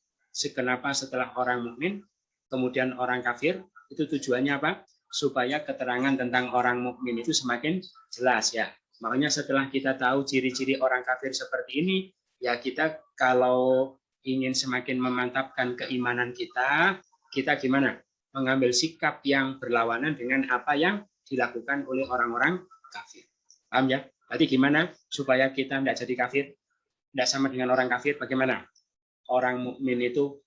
kenapa setelah orang mukmin, kemudian orang kafir, itu tujuannya apa? Supaya keterangan tentang orang mukmin itu semakin jelas ya. Makanya setelah kita tahu ciri-ciri orang kafir seperti ini, ya kita kalau ingin semakin memantapkan keimanan kita, kita gimana? Mengambil sikap yang berlawanan dengan apa yang dilakukan oleh orang-orang kafir. Paham ya? Berarti gimana supaya kita tidak jadi kafir? Tidak sama dengan orang kafir, bagaimana? Orang mukmin itu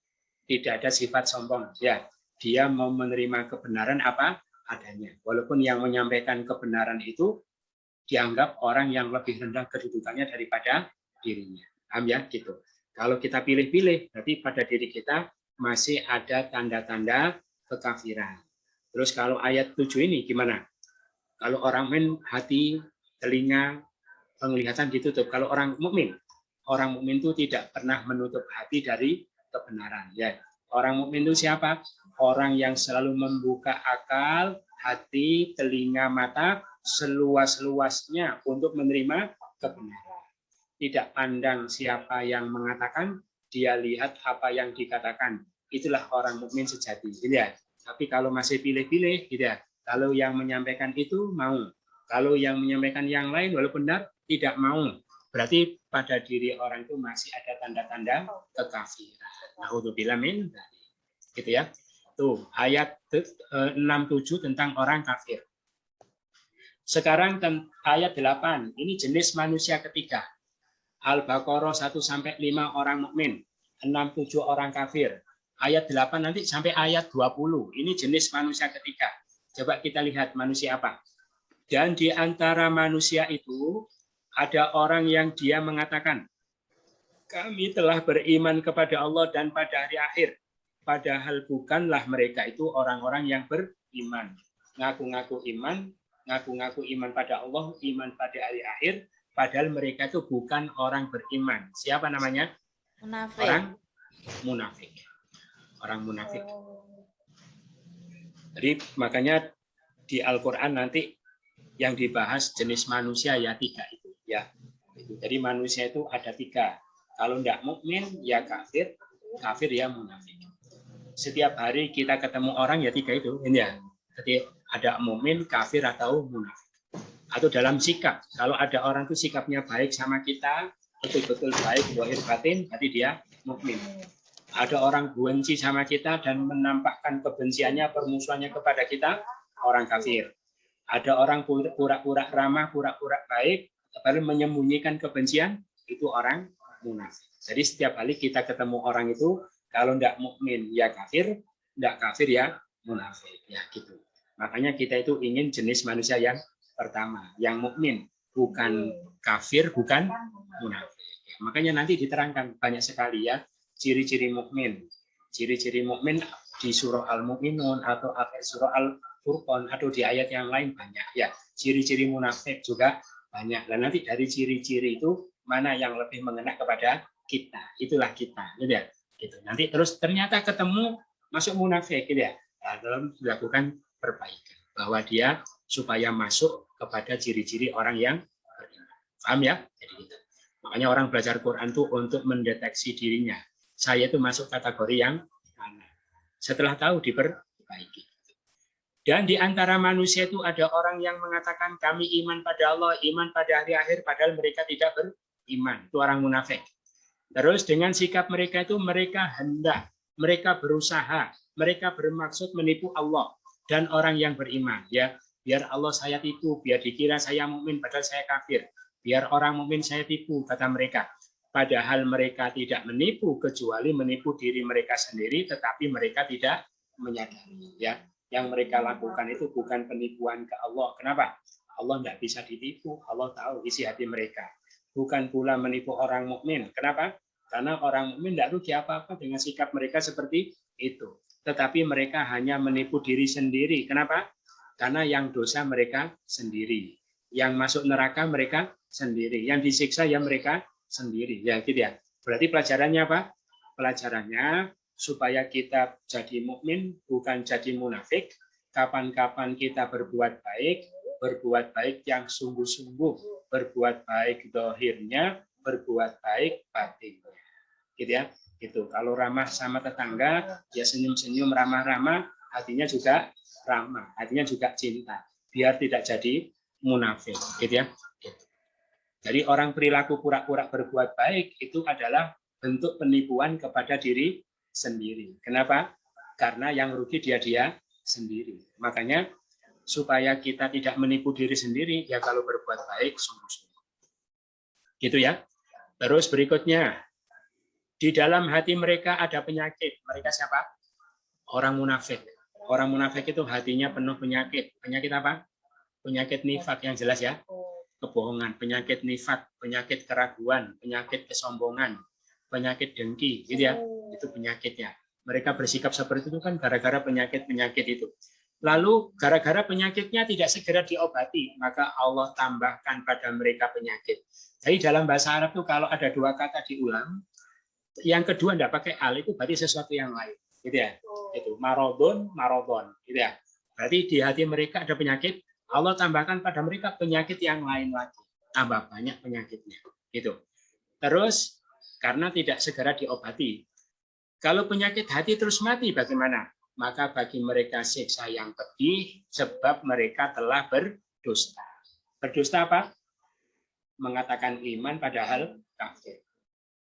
tidak ada sifat sombong. Ya, dia mau menerima kebenaran apa adanya. Walaupun yang menyampaikan kebenaran itu dianggap orang yang lebih rendah kedudukannya daripada dirinya. Paham ya? Gitu. Kalau kita pilih-pilih, berarti pada diri kita masih ada tanda-tanda kekafiran. Terus kalau ayat 7 ini gimana? Kalau orang mukmin hati, telinga, penglihatan ditutup. Kalau orang mukmin itu tidak pernah menutup hati dari kebenaran. Ya. Orang mukmin itu siapa? Orang yang selalu membuka akal, hati, telinga, mata seluas-luasnya untuk menerima kebenaran. Tidak pandang siapa yang mengatakan, dia lihat apa yang dikatakan. Itulah orang mukmin sejati. Gitu ya. Tapi kalau masih pilih-pilih, gitu ya. Kalau yang menyampaikan itu mau, kalau yang menyampaikan yang lain walaupun benar tidak mau. Berarti pada diri orang itu masih ada tanda-tanda kekafiran. Na'udzubillah min dzalik. Gitu ya. Tuh, ayat 67 tentang orang kafir. Sekarang ayat 8, ini jenis manusia ketiga. Al-Baqarah 1-5 orang mukmin, 6-7 orang kafir. Ayat 8 nanti sampai ayat 20, ini jenis manusia ketiga. Coba kita lihat manusia apa. Dan di antara manusia itu ada orang yang dia mengatakan, kami telah beriman kepada Allah dan pada hari akhir. Padahal bukanlah mereka itu orang-orang yang beriman. Ngaku-ngaku iman pada Allah, iman pada hari akhir, padahal mereka itu bukan orang beriman. Siapa namanya? Munafik. Orang munafik. Orang munafik. Jadi makanya di Al-Quran nanti yang dibahas jenis manusia ya 3 itu. Ya. Jadi manusia itu ada 3. Kalau tidak mukmin ya kafir, kafir ya munafik. Setiap hari kita ketemu orang ya 3 itu, ini ya. Jadi ada mukmin, kafir atau munafik. Atau dalam sikap, kalau ada orang itu sikapnya baik sama kita, betul-betul baik zahir batin, berarti dia mukmin. Ada orang benci sama kita dan menampakkan kebenciannya, permusuhannya kepada kita, orang kafir. Ada orang pura-pura ramah, pura-pura baik, tapi menyembunyikan kebencian, itu orang munafik. Jadi setiap kali kita ketemu orang itu, kalau tidak mukmin ya kafir, tidak kafir ya munafik. Ya gitu. Makanya kita itu ingin jenis manusia yang pertama, yang mukmin, bukan kafir, bukan munafik. Makanya nanti diterangkan banyak sekali ya ciri-ciri mukmin. Ciri-ciri mukmin di surah Al-Mu'minun atau akhir surah Al-Furqan atau di ayat yang lain banyak ya. Ciri-ciri munafik juga banyak. Dan nanti dari ciri-ciri itu mana yang lebih mengena kepada kita, itulah kita, gitu ya. Gitu. Nanti terus ternyata ketemu masuk munafik, gitu ya. Nah, dalam dilakukan perbaikan bahwa dia supaya masuk kepada ciri-ciri orang yang beriman. Paham ya? Jadi gitu. Makanya orang belajar Quran itu untuk mendeteksi dirinya. Saya itu masuk kategori yang mana. Setelah tahu diperbaiki. Dan di antara manusia itu ada orang yang mengatakan kami iman pada Allah, iman pada hari akhir, padahal mereka tidak beriman. Itu orang munafik. Terus dengan sikap mereka itu mereka hendak, mereka berusaha, mereka bermaksud menipu Allah dan orang yang beriman. Ya, biar Allah saya tipu, biar dikira saya mukmin padahal saya kafir. Biar orang mukmin saya tipu, kata mereka. Padahal mereka tidak menipu kecuali menipu diri mereka sendiri, tetapi mereka tidak menyadari. Ya, yang mereka lakukan itu bukan penipuan ke Allah. Kenapa? Allah tidak bisa ditipu. Allah tahu isi hati mereka. Bukan pula menipu orang mukmin. Kenapa? Karena orang mukmin tidak rugi apa-apa dengan sikap mereka seperti itu. Tetapi mereka hanya menipu diri sendiri. Kenapa? Karena yang dosa mereka sendiri. Yang masuk neraka mereka sendiri. Yang disiksa ya mereka sendiri. Ya, gitu ya. Berarti pelajarannya apa? Pelajarannya supaya kita jadi mukmin bukan jadi munafik. Kapan-kapan kita berbuat baik yang sungguh-sungguh, berbuat baik zahirnya, berbuat baik batinnya. Gitu ya. Gitu. Kalau ramah sama tetangga, ya senyum-senyum, ramah-ramah, hatinya juga ramah, hatinya juga cinta. Biar tidak jadi munafik, gitu ya. Gitu. Jadi orang perilaku pura-pura berbuat baik itu adalah bentuk penipuan kepada diri sendiri. Kenapa? Karena yang rugi dia sendiri. Makanya supaya kita tidak menipu diri sendiri, ya kalau berbuat baik sungguh-sungguh. Gitu ya. Terus berikutnya, di dalam hati mereka ada penyakit. Mereka siapa? Orang munafik. Orang munafik itu hatinya penuh penyakit. Penyakit apa? Penyakit nifak yang jelas ya. Kebohongan, penyakit nifak, penyakit keraguan, penyakit kesombongan, penyakit dengki, gitu ya. Itu penyakitnya. Mereka bersikap seperti itu kan gara-gara penyakit-penyakit itu. Lalu gara-gara penyakitnya tidak segera diobati, maka Allah tambahkan pada mereka penyakit. Jadi dalam bahasa Arab itu kalau ada 2 kata diulang, yang kedua tidak pakai al itu berarti sesuatu yang lain, gitu ya. Itu marodon, gitu ya. Berarti di hati mereka ada penyakit. Allah tambahkan pada mereka penyakit yang lain lagi, tambah banyak penyakitnya, gitu. Terus karena tidak segera diobati, kalau penyakit hati terus mati bagaimana? Maka bagi mereka siksa yang pedih, sebab mereka telah berdusta. Berdusta apa? Mengatakan iman padahal kafir,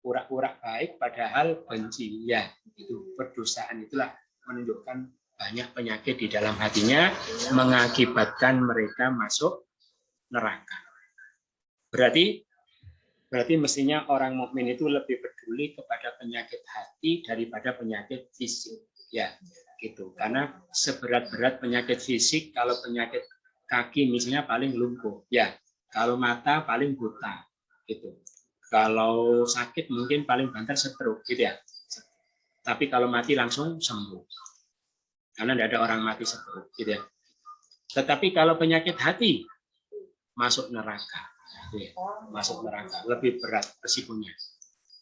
pura-pura baik padahal benci. Ya, itu berdosaan itulah menunjukkan banyak penyakit di dalam hatinya, mengakibatkan mereka masuk neraka. Berarti mestinya orang mukmin itu lebih peduli kepada penyakit hati daripada penyakit fisik, ya, gitu. Karena seberat-berat penyakit fisik, kalau penyakit kaki misalnya paling lumpuh, ya. Kalau mata paling buta, gitu. Kalau sakit mungkin paling banter stroke, gitu ya. Tapi kalau mati langsung sembuh. Karena tidak ada orang mati stroke, gitu ya. Tetapi kalau penyakit hati masuk neraka. masuk neraka, lebih berat resikonya.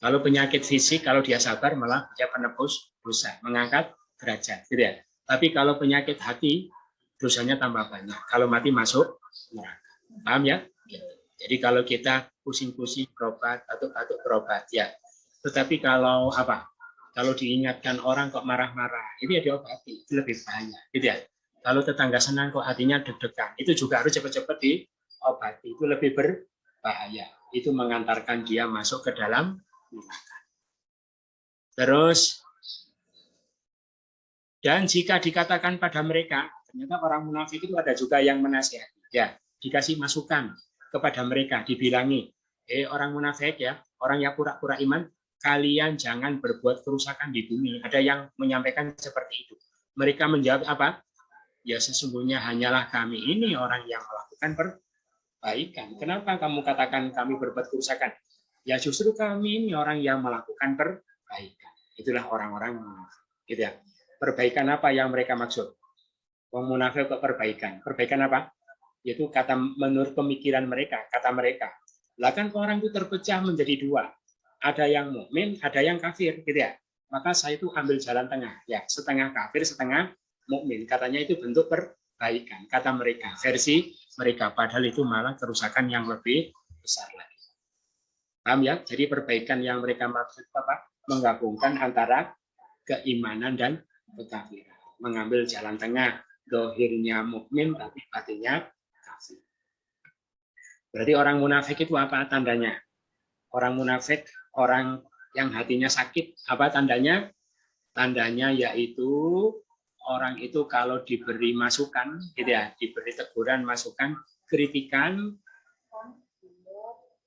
Kalau penyakit fisik, kalau dia sabar malah dia penebus dosa, mengangkat derajat, gitu ya. Tapi kalau penyakit hati, dosanya tambah banyak. Kalau mati masuk neraka. Paham ya? Jadi kalau kita pusing-pusing berobat, batuk-batuk berobat, ya. Tetapi kalau apa? Kalau diingatkan orang kok marah-marah, itu ya diobati, itu lebih bahaya, gitu ya. Kalau tetangga senang kok hatinya deg-degan, itu juga harus cepat-cepat diobati, itu lebih berbahaya. Itu mengantarkan dia masuk ke dalam neraka. Terus, dan jika dikatakan pada mereka, ternyata orang munafik itu ada juga yang menasihati, ya, dikasih masukan kepada mereka, dibilangi, orang munafik ya, orang yang pura-pura iman, kalian jangan berbuat kerusakan di bumi. Ada yang menyampaikan seperti itu. Mereka menjawab apa? Ya sesungguhnya hanyalah kami ini orang yang melakukan perbaikan. Kenapa kamu katakan kami berbuat kerusakan? Ya justru kami ini orang yang melakukan perbaikan. Itulah orang-orang munafik. Gitu ya. Perbaikan apa yang mereka maksud? Wong munafik kok perbaikan? Perbaikan apa? Yaitu kata menurut pemikiran mereka, kata mereka. Lah kan orang itu terpecah menjadi dua. Ada yang mukmin, ada yang kafir, gitu ya. Maka saya itu ambil jalan tengah, ya, setengah kafir, setengah mukmin. Katanya itu bentuk perbaikan, kata mereka, versi mereka. Padahal itu malah kerusakan yang lebih besar lagi. Paham ya? Jadi perbaikan yang mereka maksud apa? Menggabungkan antara keimanan dan kekafiran. Mengambil jalan tengah, dohirnya mukmin tapi batinnya kafir. Berarti orang munafik itu apa tandanya? Orang munafik, orang yang hatinya sakit, apa tandanya? Tandanya yaitu orang itu kalau diberi masukan, gitu ya, diberi teguran, masukan, kritikan,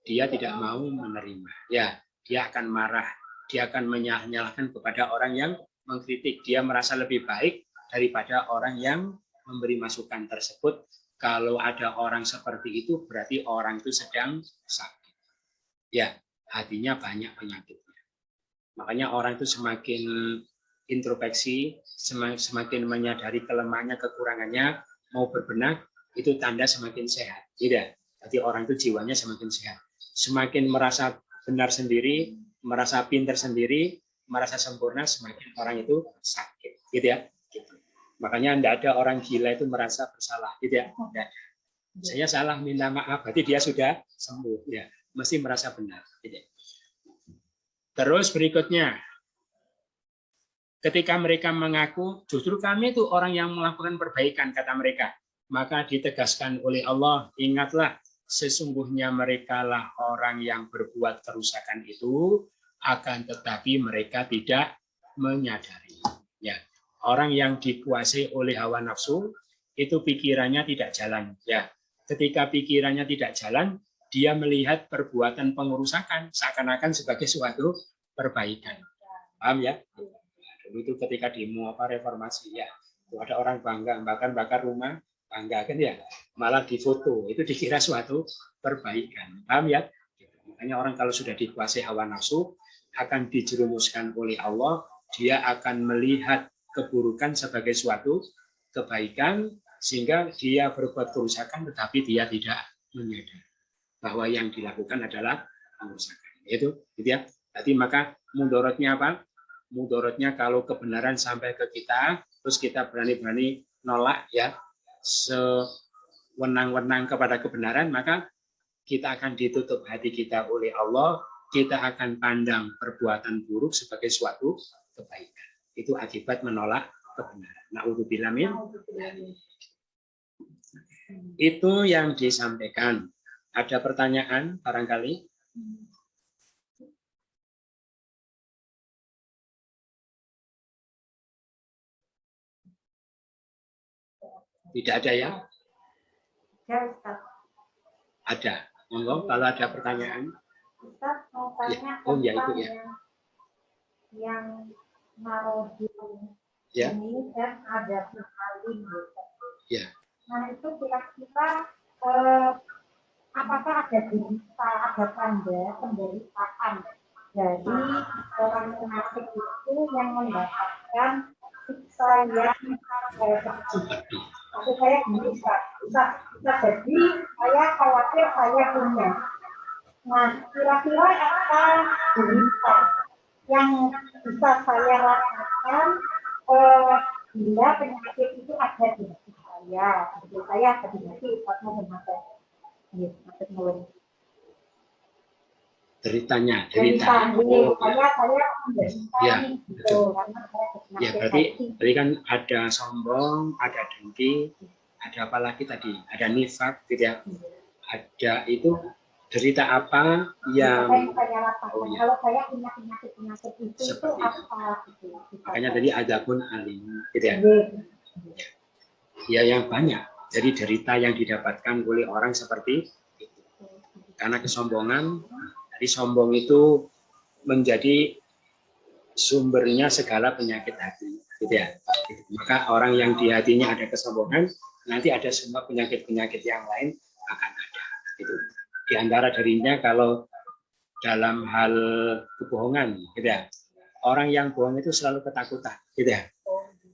dia tidak mau menerima. Ya, dia akan marah, dia akan menyalahkan kepada orang yang mengkritik. Dia merasa lebih baik daripada orang yang memberi masukan tersebut. Kalau ada orang seperti itu, berarti orang itu sedang sakit. Ya, hatinya banyak penyakitnya. Makanya orang itu semakin introspeksi, semakin menyadari kelemahannya, kekurangannya, mau berbenah, itu tanda semakin sehat. Tidak. Jadi orang itu jiwanya semakin sehat. Semakin merasa benar sendiri, merasa pintar sendiri, merasa sempurna, semakin orang itu sakit. Gitu ya. Gitu. Makanya tidak ada orang gila itu merasa bersalah. Gitu ya. Tidak. Saya salah, minta maaf. Berarti dia sudah sembuh. Ya. Mesti merasa benar. Gitu. Terus berikutnya, ketika mereka mengaku, justru kami itu orang yang melakukan perbaikan, kata mereka. Maka ditegaskan oleh Allah, ingatlah, sesungguhnya merekalah orang yang berbuat kerusakan itu, akan tetapi mereka tidak menyadari. Ya, orang yang dikuasai oleh hawa nafsu, itu pikirannya tidak jalan. Ya, ketika pikirannya tidak jalan, dia melihat perbuatan pengerusakan seakan-akan sebagai suatu perbaikan. Paham ya? Dulu itu ketika demo reformasi ya, itu ada orang bangga bakar rumah, bangga kan ya, malah difoto, itu dikira suatu perbaikan. Paham ya? Makanya orang kalau sudah dikuasai hawa nafsu akan dijerumuskan oleh Allah, dia akan melihat keburukan sebagai suatu kebaikan sehingga dia berbuat kerusakan tetapi dia tidak menyadari bahwa yang dilakukan adalah kerusakan. Itu gitu ya. Jadi maka mudorotnya apa? Mudorotnya kalau kebenaran sampai ke kita, terus kita berani-berani nolak ya, sewenang-wenang kepada kebenaran, maka kita akan ditutup hati kita oleh Allah, kita akan pandang perbuatan buruk sebagai suatu kebaikan. Itu akibat menolak kebenaran. Na'udzubillah min. Itu yang disampaikan. Ada pertanyaan barangkali? Tidak ada ya? Ada. Monggo kalau ada pertanyaan. Ustaz mau tanya ya itu ya. Yang marodi Ya. ini kan ada berkali. Ya. Nah itu kira-kira apakah ada berita, ada tanda penderitaan dari orang munafik itu yang mendapatkan siksa yang pedih? Maksud saya bisa jadi saya khawatir saya punya Nah, kira-kira apa berita yang bisa saya rasakan bila penyakit itu ada di hati saya, seperti saya ada di hati Fatma bermata. Iya, maksud mulai. Deritanya, Derita, derita. saya menderita Ya, nih, gitu, betul. karena saya penyakit Ya, berarti hati. kan ada sombong, ada dengki, ada apa lagi tadi? Ada nifak, gitu ya. Ada itu derita apa yang Apa yang saya rasakan? Oh, ya. Kalau saya punya penyakit itu Seperti apa? Gitu. makanya tadi ada pun alim, gitu ya. Iya. Ya yang banyak. Jadi derita yang didapatkan oleh orang seperti itu. Karena kesombongan, jadi sombong itu menjadi sumbernya segala penyakit hati, gitu ya. Maka orang yang di hatinya ada kesombongan, nanti ada semua penyakit-penyakit yang lain akan ada. Gitu. Di antara dirinya kalau dalam hal kebohongan, gitu ya. Orang yang bohong itu selalu ketakutan, gitu ya.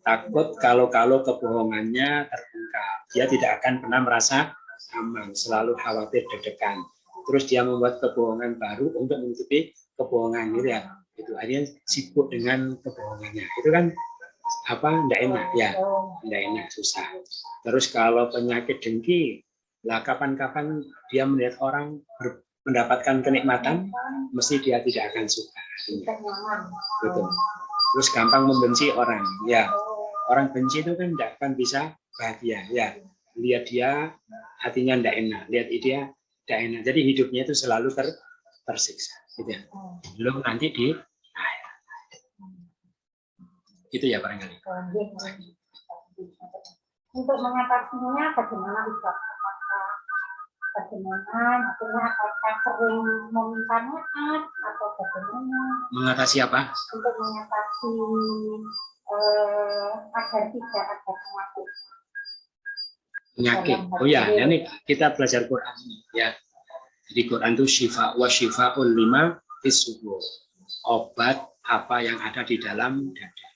Takut kalau kebohongannya terungkap, dia tidak akan pernah merasa aman, selalu khawatir deg-degan. Terus dia membuat kebohongan baru untuk menutupi kebohongan, gitu ya. Itu akhirnya sibuk dengan kebohongannya. Itu kan apa? Tidak enak, ya. Tidak enak, susah. Terus kalau penyakit dengki, lah kapan-kapan dia melihat orang mendapatkan kenikmatan, mesti dia tidak akan suka. Betul. Terus gampang membenci orang, ya. Orang benci itu kan tidak akan bisa bahagia, ya. Lihat dia hatinya tidak enak, lihat dia tidak enak. Jadi hidupnya itu selalu tersiksa, gitu ya. Belum nanti di akhirat. Itu ya barangkali. Untuk mengatasinya bagaimana Ustaz? Bagaimana? Apakah sering meminta maaf atau bagaimana? Mengatasi apa? Untuk mengatasi agar tidak ada Penyakit. Oh ya, ini kita belajar Quran ini, ya. Jadi Quran itu syifa wa syifaul lima fis sudur. Obat apa yang ada di dalam dada.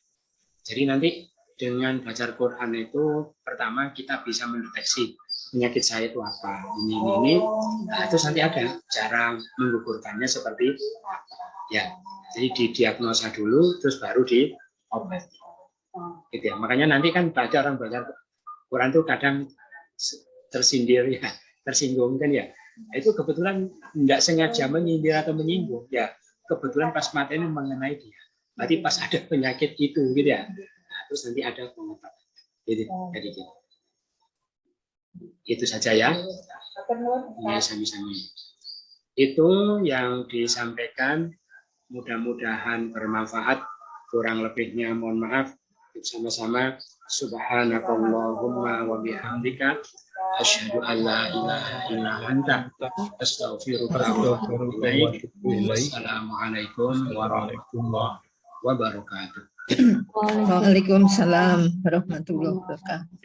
Jadi nanti dengan belajar Quran itu pertama kita bisa mendeteksi penyakit saya itu apa, ini. Nah, itu nanti ada cara mengukurkannya seperti apa. Ya, jadi didiagnosa dulu, terus baru diobati. Gitu ya. Makanya nanti kan orang belajar Quran itu kadang tersindir ya, tersinggung kan ya. Itu kebetulan tidak sengaja menyindir atau menyinggung ya. Kebetulan pas materi mengenai dia. Berarti pas ada penyakit itu gitu ya. Nah, terus nanti ada pengobatan. Jadi gitu. Itu saja ya. Ya, sami-sami. Itu yang disampaikan, mudah-mudahan bermanfaat. Kurang lebihnya mohon maaf. Sama-sama subhanakallahumma wa bihamdika asyhadu an la ilaha illa anta astaghfiruka wa atubu ilaik. Assalamualaikum warahmatullahi wabarakatuh. Waalaikumsalam warahmatullahi wabarakatuh.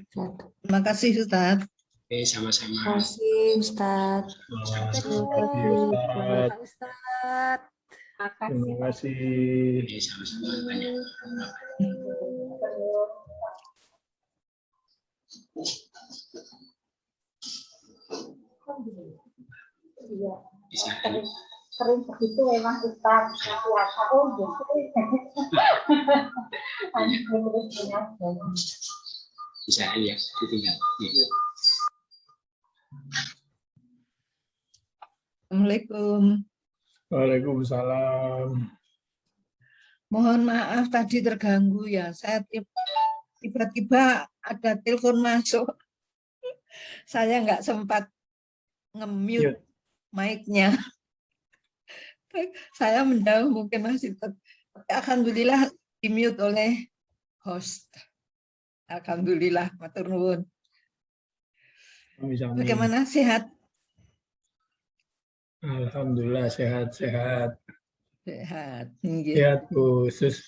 Terima kasih Ustaz. Oke, sama-sama. Terima kasih Ustaz. Terima kasih. Oke, sama-sama. Banyak. Bisa. Sering begitu memang Ustaz puasa. Oh, gitu. Bisa ya, ditinggal. Ya. Assalamualaikum. Waalaikumsalam. Mohon maaf tadi terganggu ya. Saya tiba-tiba ada telepon masuk. Saya nggak sempat nge-mute mic-nya. Saya menjauh mungkin masih alhamdulillah di-mute oleh host. Alhamdulillah, matur nuwun. Bagaimana, sehat? Alhamdulillah sehat-sehat. Sehat. Sehat khusus.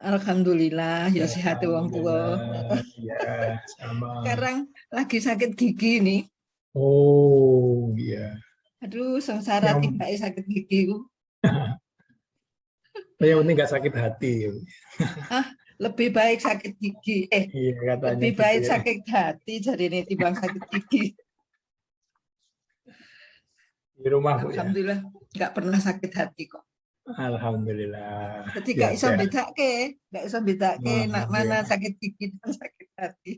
Alhamdulillah ya sehat wong tua. Ya, sama. Sekarang lagi sakit gigi nih. Oh, iya. Aduh, sengsara tiba sakit gigi. Yang penting nggak sakit hati. Lebih baik sakit gigi. Iya, katanya lebih gitu baik ya. sakit hati jadi ini timbang sakit gigi. Di rumah, Bu, ya? Alhamdulillah nggak pernah sakit hati kok. Alhamdulillah. Jadi nggak iso Sehat-sehat. bedake, nggak iso bedake nak mana Iya. sakit gigi dan sakit hati.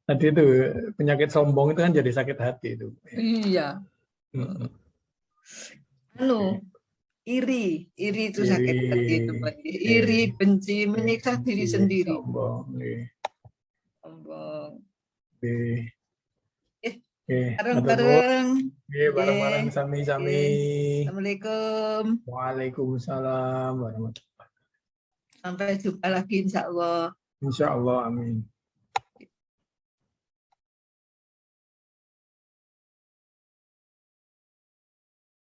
Tadi itu penyakit sombong itu kan jadi sakit hati itu. Iya. Mm-mm. Anu, iri itu sakit Iri. hati itu, Mbak. Iri, benci, menyiksa diri Iya, sendiri. sombong. Iya. Sombong. Oke. Eh, Oke, Bareng-bareng. Iya, bareng-bareng Oke. sami-sami. Assalamualaikum. Waalaikumsalam warahmatullahi wabarakatuh. Sampai jumpa lagi insya Allah. Insya Allah, amin.